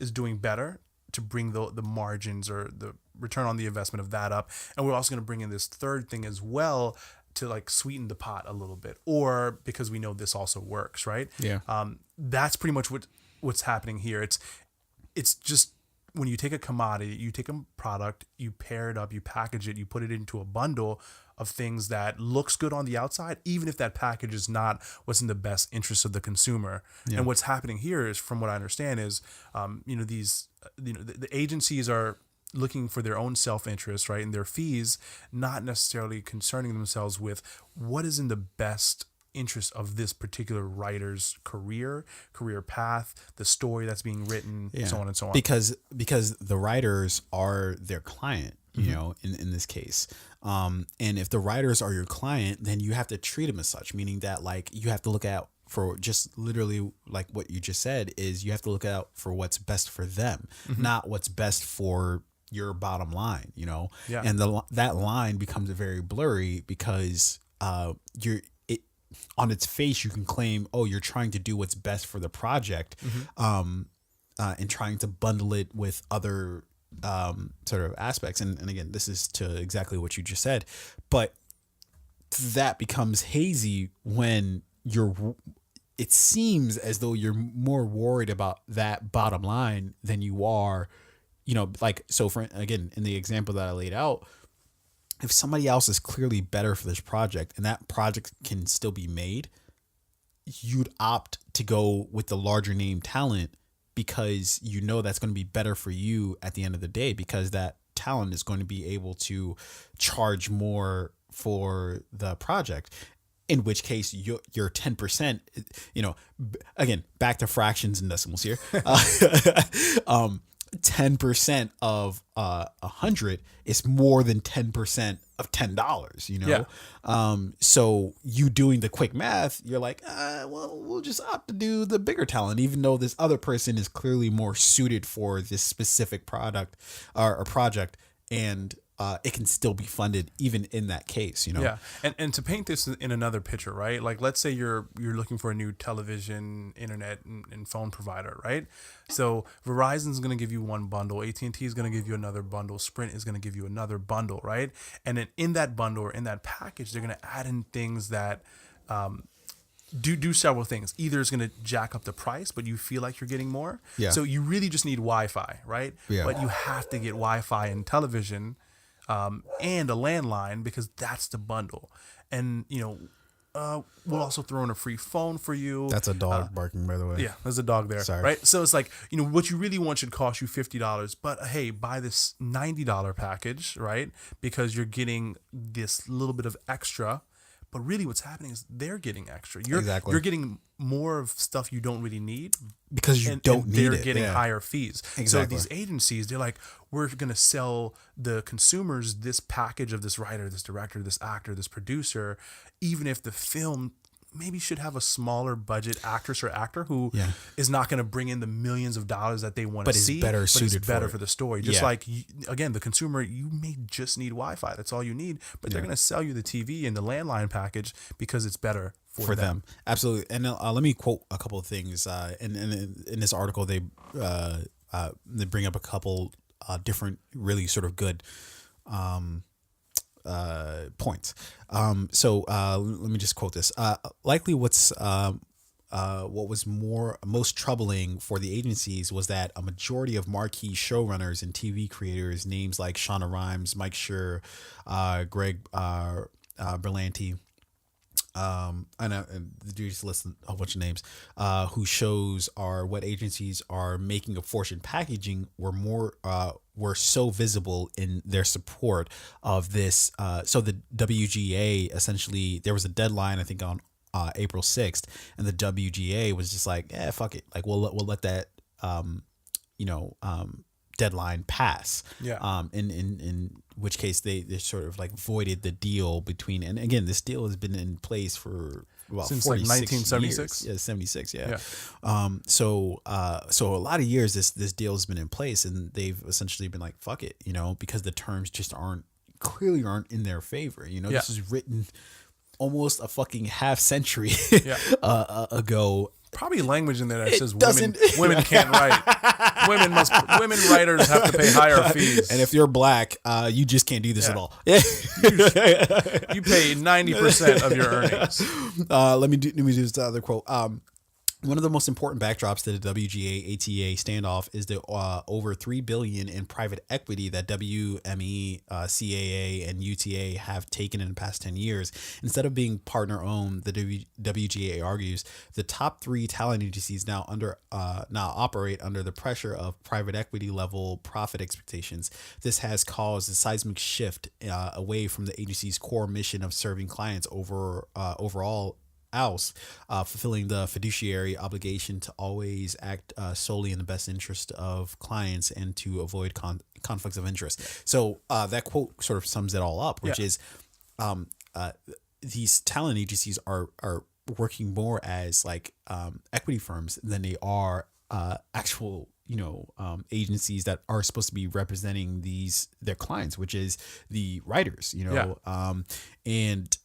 is doing better to bring the margins or the return on the investment of that up. And we're also going to bring in this third thing as well to like sweeten the pot a little bit, or because we know this also works, right? Yeah. That's pretty much what's happening here. It's just when you take a commodity, you take a product, you pair it up, you package it, you put it into a bundle of things that looks good on the outside, even if that package is not what's in the best interest of the consumer. Yeah. And what's happening here is, from what I understand, is the agencies are looking for their own self-interest, right, and their fees, not necessarily concerning themselves with what is in the best interest of this particular writer's career path, the story that's being written, so on and so on. Because the writers are their client, you know, in this case. And if the writers are your client, then you have to treat them as such, meaning that like you have to look out for just literally like what you just said is you have to look out for what's best for them, not what's best for your bottom line, you know? Yeah. And that line becomes very blurry because on its face, you can claim, oh, you're trying to do what's best for the project, and trying to bundle it with other sort of aspects. And again, this is to exactly what you just said, but that becomes hazy when it seems as though you're more worried about that bottom line than you are, you know, like, so for, again, in the example that I laid out, if somebody else is clearly better for this project and that project can still be made, you'd opt to go with the larger name talent because you know that's going to be better for you at the end of the day, because that talent is going to be able to charge more for the project. In which case your 10%, you know, again, back to fractions and decimals here. 10% of 100 is more than 10% of $10, you know? Yeah. So you doing the quick math, you're like, well, we'll just opt to do the bigger talent, even though this other person is clearly more suited for this specific product or project, and it can still be funded even in that case, you know? Yeah. And to paint this in another picture, right? Like, let's say you're looking for a new television, internet, and phone provider, right? So Verizon's going to give you one bundle, AT&T is going to give you another bundle, Sprint is going to give you another bundle, right? And then in that bundle or in that package, they're going to add in things that do several things. Either it's going to jack up the price, but you feel like you're getting more. Yeah. So you really just need Wi-Fi, right? Yeah. But you have to get Wi-Fi and television and a landline because that's the bundle. And, you know, we'll also throw in a free phone for you. That's a dog barking, by the way. Yeah, there's a dog there. Sorry. Right? So it's like, what you really want should cost you $50, but hey, buy this $90 package, right? Because you're getting this little bit of extra. But really what's happening is they're getting extra. You're getting more of stuff you don't really need. Because you don't need it. They're getting higher fees. Exactly. So these agencies, they're like, we're going to sell the consumers this package of this writer, this director, this actor, this producer, even if the film maybe should have a smaller budget actress or actor who is not going to bring in the millions of dollars that they want to see, but is better for the story. Just like, again, the consumer, you may just need Wi-Fi. That's all you need, but they're going to sell you the TV and the landline package because it's better for them. Absolutely. And let me quote a couple of things. In this article, they bring up a couple different, really sort of good points. So let me just quote this. Likely what was most troubling for the agencies was that a majority of marquee showrunners and TV creators, names like Shonda Rhimes, Mike Schur, Greg Berlanti, and just listen a bunch of names, whose shows are what agencies are making a fortune packaging, were so visible in their support of this. So the WGA, essentially, there was a deadline, I think, on April 6th, and the WGA was just like, fuck it, like we'll let that deadline pass. In which case they sort of like voided the deal between, and again, this deal has been in place for since like 1976. Yeah, 76. Yeah. So a lot of years this deal has been in place, and they've essentially been like, fuck it, because the terms just aren't in their favor. This was written almost a fucking half century ago. Probably language in there that says women can't write. Women writers have to pay higher fees. And if you're black, you just can't do this at all. You pay 90% of your earnings. Let me do this other quote. One of the most important backdrops to the WGA ATA standoff is the over $3 billion in private equity that WME, CAA, and UTA have taken in the past 10 years. Instead of being partner owned, the WGA argues the top three talent agencies now operate under the pressure of private equity level profit expectations. This has caused a seismic shift away from the agency's core mission of serving clients overall. Fulfilling the fiduciary obligation to always act solely in the best interest of clients and to avoid conflicts of interest. So that quote sort of sums it all up, which is these talent agencies are working more as like equity firms than they are actual agencies that are supposed to be representing their clients, which is the writers, and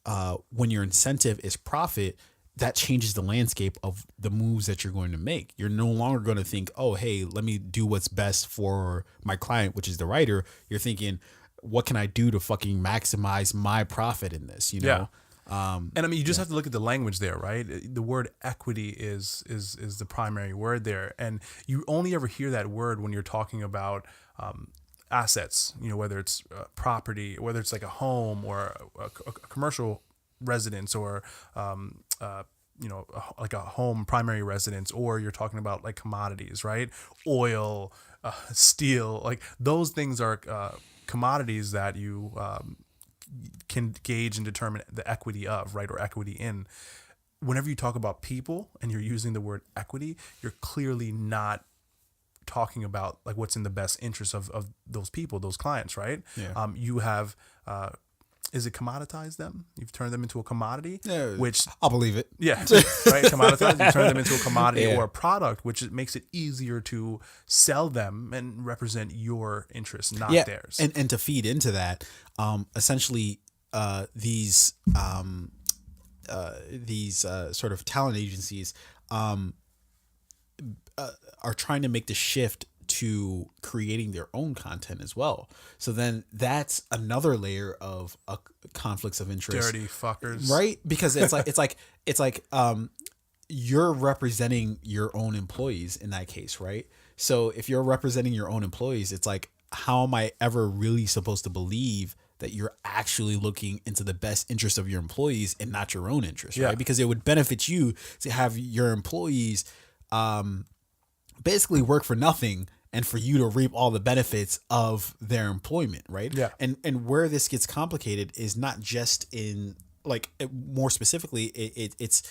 when your incentive is profit, that changes the landscape of the moves that you're going to make. You're no longer going to think, oh, hey, let me do what's best for my client, which is the writer. You're thinking, what can I do to fucking maximize my profit in this, And I mean, you just have to look at the language there, right? The word equity is the primary word there. And you only ever hear that word when you're talking about assets, whether it's property, whether it's like a home or a commercial residence, or like a home primary residence, or you're talking about like commodities, right? Oil, steel, like those things are commodities that you can gauge and determine the equity of, right? Or equity in. Whenever you talk about people and you're using the word equity, you're clearly not talking about like what's in the best interest of those people, those clients, right? You have is it commoditized them? You've turned them into a commodity, which I'll believe it. Yeah, right. Commoditized. You turn them into a commodity or a product, which makes it easier to sell them and represent your interests, not theirs. And to feed into that, essentially, these sort of talent agencies are trying to make the shift to creating their own content as well. So then that's another layer of conflicts of interest. Dirty fuckers. Right? Because it's like you're representing your own employees in that case, right? So if you're representing your own employees, it's like, how am I ever really supposed to believe that you're actually looking into the best interest of your employees and not your own interest, Yeah. right? Because it would benefit you to have your employees basically work for nothing and for you to reap all the benefits of their employment, right? Yeah. And where this gets complicated is not just in like more specifically, it's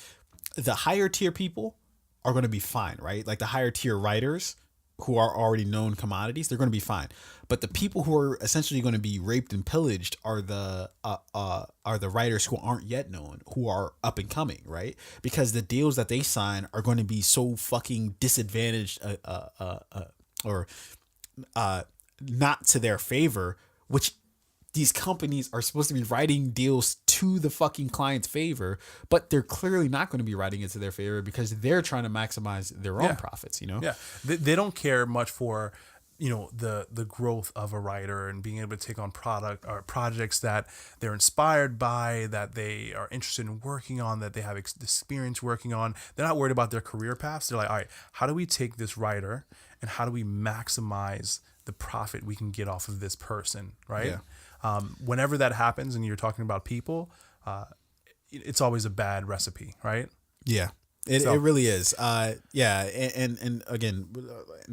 the higher tier people are going to be fine, right? Like the higher tier writers who are already known commodities, they're going to be fine. But the people who are essentially going to be raped and pillaged are the writers who aren't yet known, who are up and coming, right? Because the deals that they sign are going to be so fucking disadvantaged, or not to their favor, which these companies are supposed to be writing deals to the fucking client's favor, but they're clearly not going to be writing it to their favor because they're trying to maximize their own profits, you know? Yeah. They don't care much for, you know, the growth of a writer and being able to take on product or projects that they're inspired by, that they are interested in working on, that they have experience working on. They're not worried about their career paths. They're like, all right, how do we take this writer and how do we maximize the profit we can get off of this person, right? Yeah. Whenever that happens and you're talking about people, it's always a bad recipe, right? Yeah, it really is. Yeah. And again,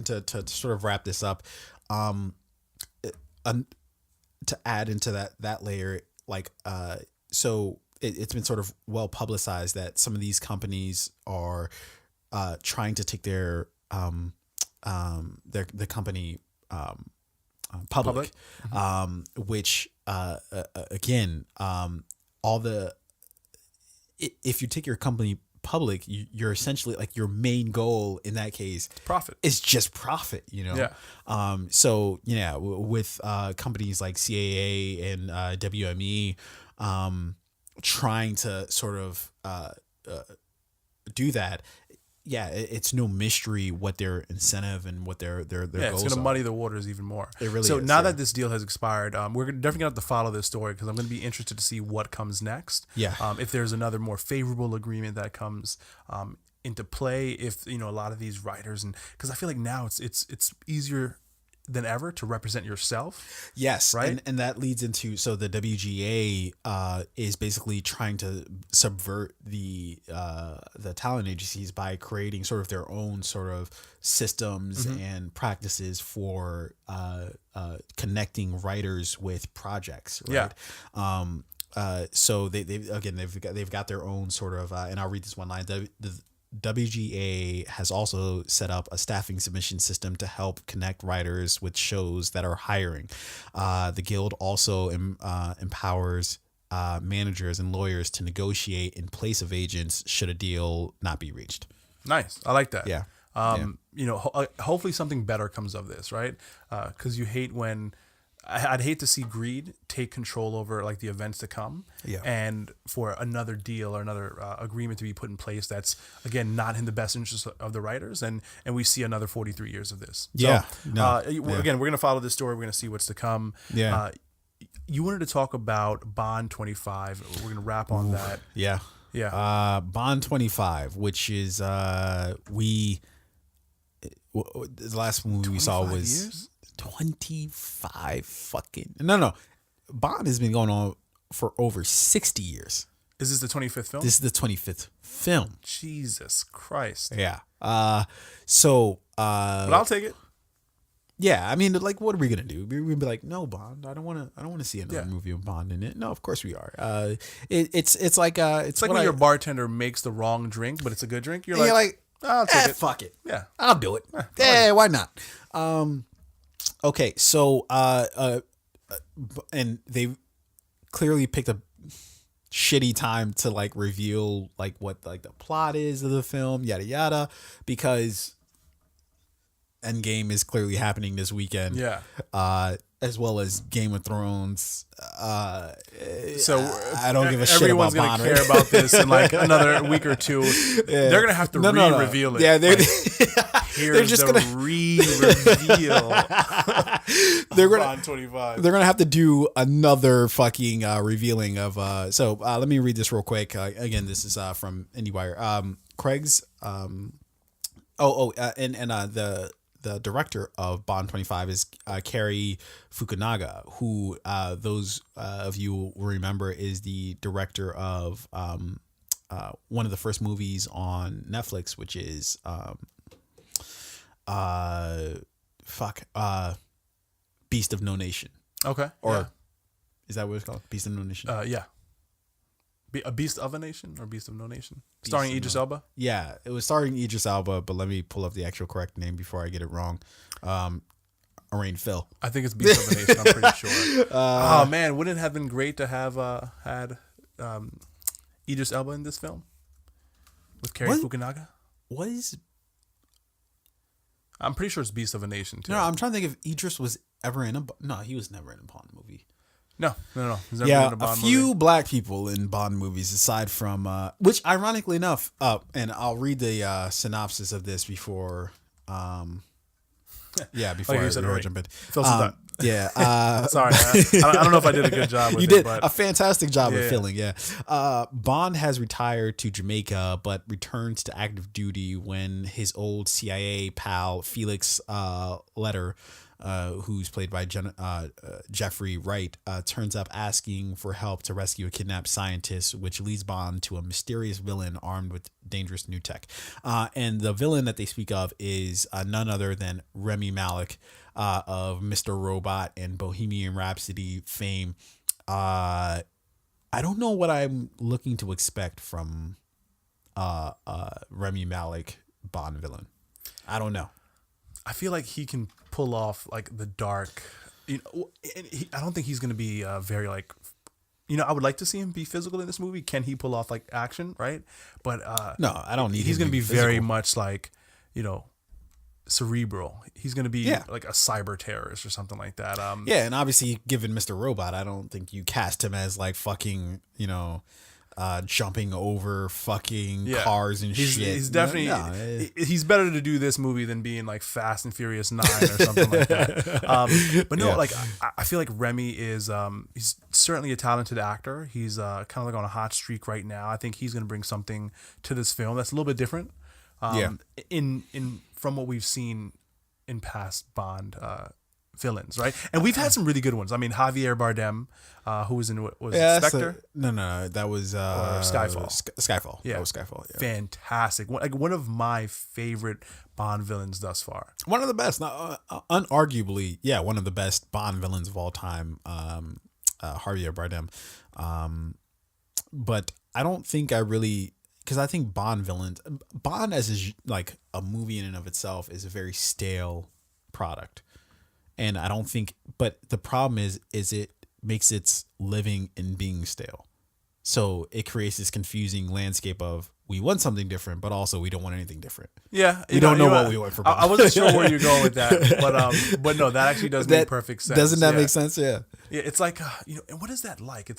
to sort of wrap this up, to add into that layer, like, so it's been sort of well publicized that some of these companies are, trying to take the company, public. Which again, if you take your company public, you're essentially like your main goal in that case profit is just profit, you know? Yeah. So yeah, with companies like CAA and WME trying to sort of do that, yeah, it's no mystery what their incentive and what their goals are. It's going to muddy the waters even more. It really so is. Now that this deal has expired, we're definitely going to have to follow this story because I'm going to be interested to see what comes next. Yeah. If there's another more favorable agreement that comes into play, if you know a lot of these writers, and because I feel like now it's easier than ever to represent yourself. Yes, right. And that leads into, so the WGA is basically trying to subvert the talent agencies by creating sort of their own sort of systems and practices for connecting writers with projects. Right? Yeah. So they've got their own sort of, and I'll read this one line. The WGA has also set up a staffing submission system to help connect writers with shows that are hiring. The guild also empowers managers and lawyers to negotiate in place of agents should a deal not be reached. Nice. I like that. Yeah. You know, hopefully something better comes of this, right? Because you hate when I'd hate to see greed take control over like the events to come, and for another deal or another agreement to be put in place that's again not in the best interest of the writers, and we see another 43 years of this. Yeah. Again, we're gonna follow this story. We're gonna see what's to come. Yeah. You wanted to talk about Bond 25. We're gonna wrap on that. Yeah. Yeah. Bond 25, which is the last movie we saw was years? 25 fucking no. Bond has been going on for over 60 years. Is this the 25th film? This is the 25th film. Jesus Christ. Yeah. So But I'll take it. yeah, I mean, like, what are we gonna do? We're gonna be like, no, Bond. I don't want to see another movie of Bond in it. No, of course we are. It's like when your bartender makes the wrong drink, but it's a good drink. You're like, I'll take it. Fuck it. Yeah, I'll do it. Yeah, why not? Okay, so and they clearly picked a shitty time to like reveal like what like the plot is of the film, yada yada, because Endgame is clearly happening this weekend. Yeah. As well as Game of Thrones. So I don't give a shit about everyone's Bond. Everyone's gonna care about this in like another week or two. Yeah. They're gonna have to re-reveal it. Yeah, they're just gonna re-reveal. They're gonna Bond 25. They're gonna have to do another fucking revealing of. So let me read this real quick. Again, this is from IndieWire. Craig's. The the director of Bond 25 is Cary Fukunaga, who those of you will remember is the director of one of the first movies on Netflix, which is Beast of No Nation. Okay. Or is that what it's called? Beast of No Nation? Yeah. A Beast of a Nation or Beast of No Nation? Starring Idris Elba? Yeah, it was starring Idris Elba, but let me pull up the actual correct name before I get it wrong. Arain Phil. I think it's Beast of a Nation, I'm pretty sure. Oh, man, wouldn't it have been great to have had Idris Elba in this film? With Cary Fukunaga? What is... I'm pretty sure it's Beast of a Nation, too. No, I'm trying to think if Idris was ever in a... No, he was never in a Bond movie. No. He's never been in a Bond movie. Few black people in Bond movies, aside from which, ironically enough, and I'll read the synopsis of this before, before I jump in. Fill some time. Yeah. Sorry, I don't know if I did a good job with you did but a fantastic job of filling. Yeah. Bond has retired to Jamaica, but returns to active duty when his old CIA pal Felix Leiter, who's played by Jeffrey Wright, turns up asking for help to rescue a kidnapped scientist, which leads Bond to a mysterious villain armed with dangerous new tech. And the villain that they speak of is none other than Rami Malek of Mr. Robot and Bohemian Rhapsody fame. I don't know what I'm looking to expect from Rami Malek Bond villain. I don't know. I feel like he can pull off like the dark, I don't think he's going to be very like, I would like to see him be physical in this movie. Can he pull off like action? Right. But no, I don't need he's going to be physical. very much like, cerebral. He's going to be like a cyber terrorist or something like that. And obviously given Mr. Robot, I don't think you cast him as like fucking, jumping over fucking cars and shit. He's definitely he's better to do this movie than being like Fast and Furious 9 or something like that. But no, like I feel like Remy is he's certainly a talented actor. He's kind of like on a hot streak right now. I think he's going to bring something to this film that's a little bit different. In from what we've seen in past Bond villains, right? And we've had some really good ones. I mean, Javier Bardem, who was in Spectre? No, that was Skyfall. Skyfall. Yeah, that was Skyfall. Yeah. Fantastic. Like one of my favorite Bond villains thus far. One of the best, unarguably, one of the best Bond villains of all time. Javier Bardem, but I don't think I really. Because I think Bond as like a movie in and of itself is a very stale product. And I don't think, but the problem is it makes its living in being stale. So it creates this confusing landscape of we want something different, but also we don't want anything different. Yeah. We don't know what we want for Bond. I wasn't sure where you're going with that, but no, that actually does make perfect sense. Doesn't that make sense? Yeah. Yeah. It's like, and what is that like?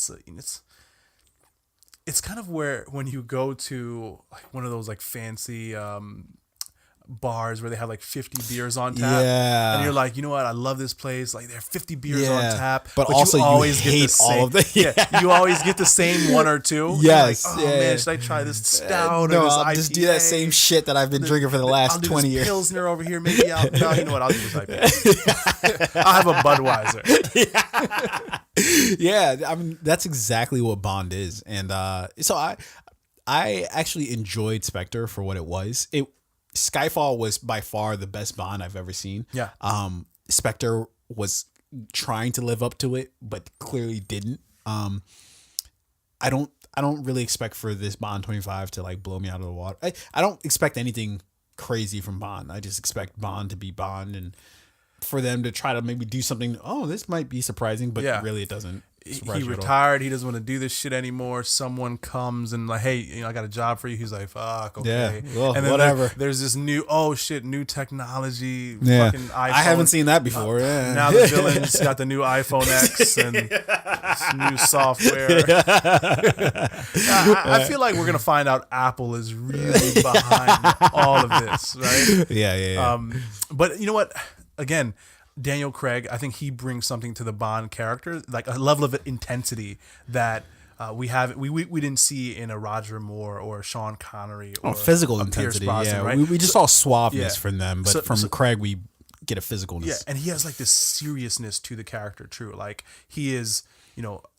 It's kind of where when you go to like one of those like fancy bars where they have like 50 beers on tap, and you're like, you know what, I love this place. Like there are 50 beers on tap, but also you always get the same, all of them. You always get the same one or two. Yes. Like, man, should I try this stout? No, or this I'll IPA? just do that same shit that I've been drinking for the last 20 years. Pilsner over here, maybe you know what, I'll do this IPA. I'll have a Budweiser. Yeah, I mean that's exactly what Bond is, and so I actually enjoyed Spectre for what it was. Skyfall was by far the best Bond I've ever seen. Yeah. Spectre was trying to live up to it, but clearly didn't. I don't really expect for this Bond 25 to like blow me out of the water. I don't expect anything crazy from Bond. I just expect Bond to be Bond and for them to try to maybe do something. Oh, this might be surprising, but really it doesn't. He retired. He doesn't want to do this shit anymore. Someone comes and like, hey, I got a job for you. He's like, fuck, okay. Yeah, well, and then whatever. There's this new technology. Yeah, Fucking iPhone. I haven't seen that before. Now the villain's got the new iPhone X and new software. I feel like we're gonna find out Apple is really behind all of this, right? Yeah. But you know what? Again, Daniel Craig, I think he brings something to the Bond character, like a level of intensity that we didn't see in a Roger Moore or a Sean Connery or physical a Pierce intensity. Brosnan, Yeah, right? we just saw suaveness from them, but from Craig we get a physicalness. Yeah, and he has like this seriousness to the character, true. Like he is,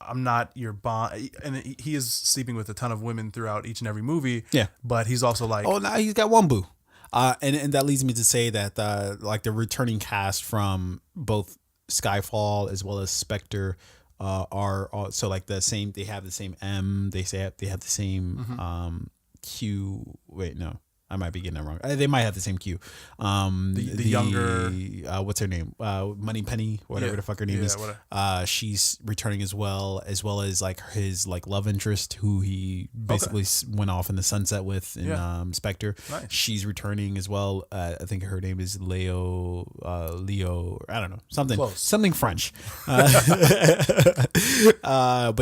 I'm not your Bond, and he is sleeping with a ton of women throughout each and every movie. Yeah, but he's also like, oh, now he's got one boo, and that leads me to say that like the returning cast from both Skyfall as well as Spectre are also like the same. They have the same M. They have the same Q. Wait, no. I might be getting that wrong. They might have the same Q. The younger, what's her name? Money Penny, whatever the fuck her name is. She's returning as well as like his like love interest, who he basically went off in the sunset with in Spectre. Nice. She's returning as well. I think her name is Leo. I don't know, something French. But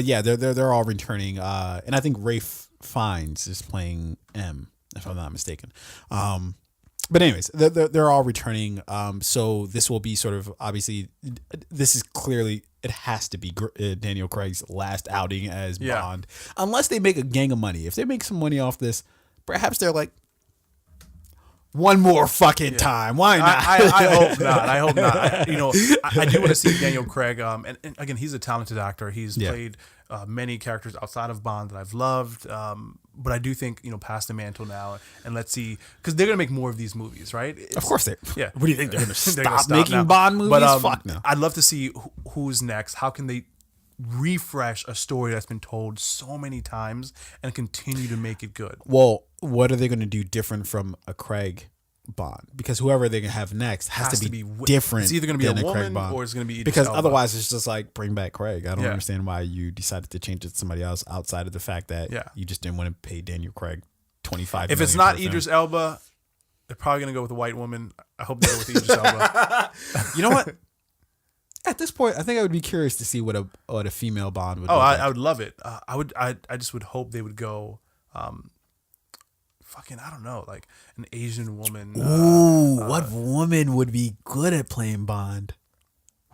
yeah, they're all returning. And I think Ralph Fiennes is playing M, if I'm not mistaken. But anyways, they're all returning. So this will be sort of, obviously, this is clearly, it has to be Daniel Craig's last outing as Bond, unless they make a gang of money. If they make some money off this, perhaps they're like, one more fucking time. Why not? I hope not. I hope not. I do want to see Daniel Craig. And again, he's a talented actor. He's played many characters outside of Bond that I've loved. But I do think, pass the mantle now, and let's see, because they're gonna make more of these movies, right? Of course they. Yeah. What do you think they're gonna stop making now? Bond movies? But, fuck no. I'd love to see who's next. How can they refresh a story that's been told so many times and continue to make it good? Well, what are they going to do different from a Craig Bond? Because whoever they can have next has to be different. It's either going to be a woman Bond, or it's going to be Idris because Elba. otherwise it's just like, bring back Craig. I don't understand why you decided to change it to somebody else outside of the fact that you just didn't want to pay Daniel Craig $25 million. If it's not Idris Elba, they're probably going to go with a white woman. I hope they go with Idris Elba. You know what? At this point, I think I would be curious to see what a female Bond would. I would love it. I just would hope they would go. I don't know, like an Asian woman. What woman would be good at playing Bond?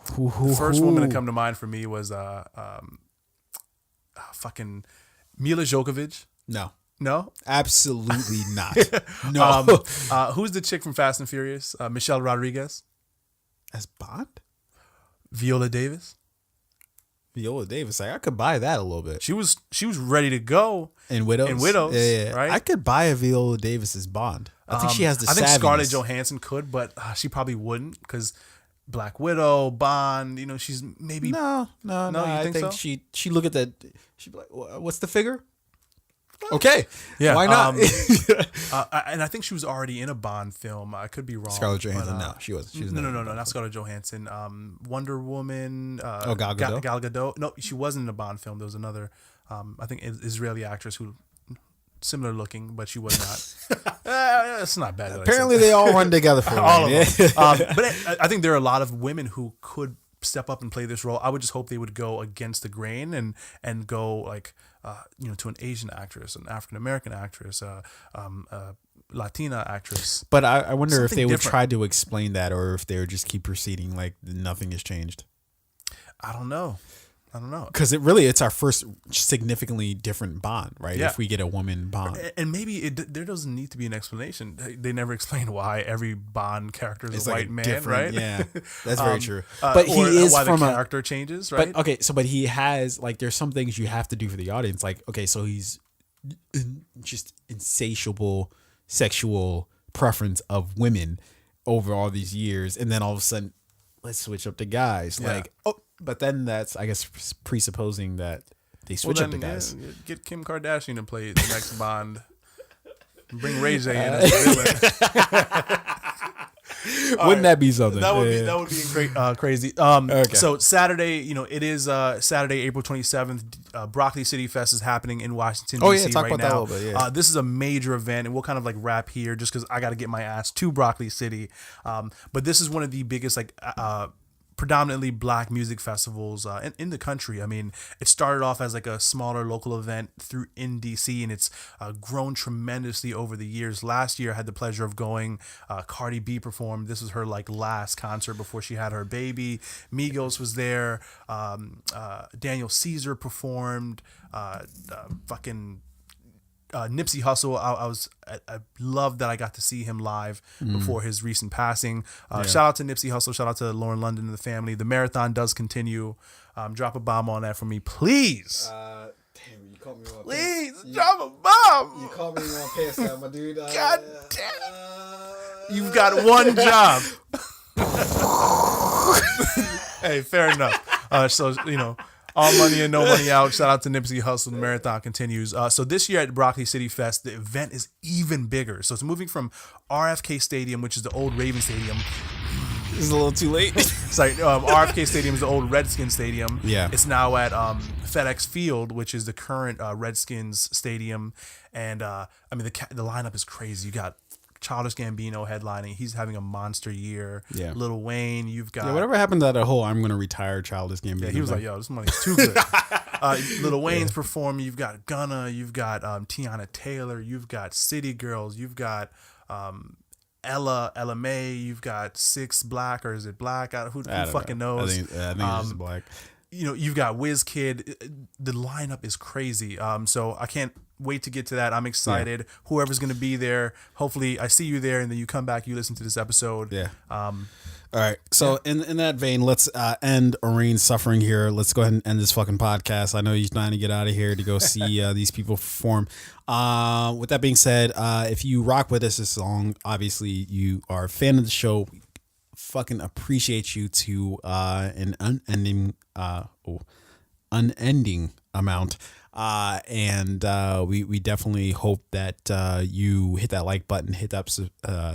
The first woman to come to mind for me was fucking Mila Djokovic. No, absolutely not. No. Who's the chick from Fast and Furious? Michelle Rodriguez as Bond. Viola Davis. I could buy that a little bit. She was ready to go in Widows. Yeah. Right. I could buy a Viola Davis as Bond. I think she has the. I think Scarlett Johansson could, but she probably wouldn't, because Black Widow, Bond. She's maybe no. I think so? She look at that. She'd be like, "What's the figure?" Okay. Yeah. Why not? And I think she was already in a Bond film. I could be wrong. Scarlett Johansson. No, she was. No, not Scarlett Johansson. Wonder Woman. Gal Gadot. Gal Gadot. No, she wasn't in a Bond film. There was another, I think, Israeli actress who, similar looking, but she was not. It's not bad. Apparently, they all run together for all of them. But I think there are a lot of women who could step up and play this role. I would just hope they would go against the grain and go like, to an Asian actress, an African American actress, Latina actress. But I wonder if they would try to explain that, or if they would just keep proceeding like nothing has changed. I don't know. Because it's our first significantly different Bond, right? Yeah. If we get a woman Bond. And maybe there doesn't need to be an explanation. They never explain why every Bond character is a white man, right? Yeah, that's very true. But he is why from the character changes, right? But okay, but he has, like, there's some things you have to do for the audience. Like, okay, so he's just insatiable sexual preference of women over all these years, and then all of a sudden, let's switch up to guys. Yeah. Like, but then that's, I guess, presupposing that they switch up to guys. Yeah, get Kim Kardashian to play the next Bond. Bring Ray J in as the villain. Wouldn't that be something? That would be crazy. Okay. So Saturday, it is Saturday, April 27th. Broccoli City Fest is happening in Washington, D.C. talk right about now. that a little bit. Yeah. This is a major event, and we'll kind of like wrap here just because I got to get my ass to Broccoli City. But this is one of the biggest predominantly black music festivals in the country. I mean, it started off as like a smaller local event in DC, and it's grown tremendously over the years. Last year I had the pleasure of going. Cardi B performed. This was her like last concert before she had her baby. Migos was there. Daniel Caesar performed. Fucking Nipsey Hussle, I love that I got to see him live before his recent passing. Shout out to Nipsey Hussle. Shout out to Lauren London and the family. The marathon does continue. Drop a bomb on that for me, please. Damn, you caught me on Please, drop a bomb. You caught me on pants now, my dude. God damn. You've got one job. Hey, fair enough. So, all money in, no money out. Shout out to Nipsey Hussle. The marathon continues. So this year at Broccoli City Fest, the event is even bigger. So it's moving from RFK Stadium, which is the old Raven Stadium. This is a little too late. Sorry, RFK Stadium is the old Redskins Stadium. Yeah. It's now at FedEx Field, which is the current Redskins Stadium. And the lineup is crazy. You got Childish Gambino headlining. He's having a monster year. Yeah. Lil Wayne, you've got... Yeah, whatever happened to that whole I'm going to retire Childish Gambino? Yeah, he was like, yo, this money's too good. Lil Wayne's performing. You've got Gunna. You've got Tiana Taylor. You've got City Girls. You've got Ella May. You've got Six Black, or is it Black? Who fucking knows? I think it's just Black. You've got WizKid. The lineup is crazy. So I can't wait to get to that. I'm excited. Yeah. Whoever's going to be there, hopefully I see you there, and then you come back, you listen to this episode. Yeah. All right. So in that vein, let's end Orion's suffering here. Let's go ahead and end this fucking podcast. I know you're trying to get out of here to go see these people perform. With that being said, if you rock with us this long, obviously you are a fan of the show. We fucking appreciate you to an unending amount. And we definitely hope that you hit that like button, hit that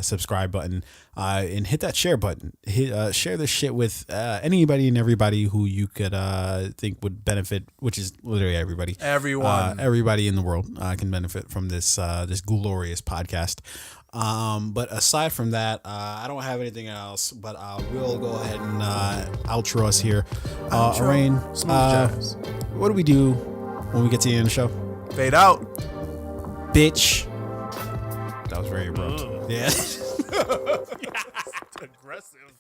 subscribe button, and hit that share button. Share this shit with anybody and everybody who you could think would benefit, which is literally everybody. Everybody in the world can benefit from this this glorious podcast. But aside from that, I don't have anything else, but we'll go ahead and outro us here. Rain, what do we do when we get to the end of the show? Fade out. Bitch. That was very abrupt. Yeah. Aggressive.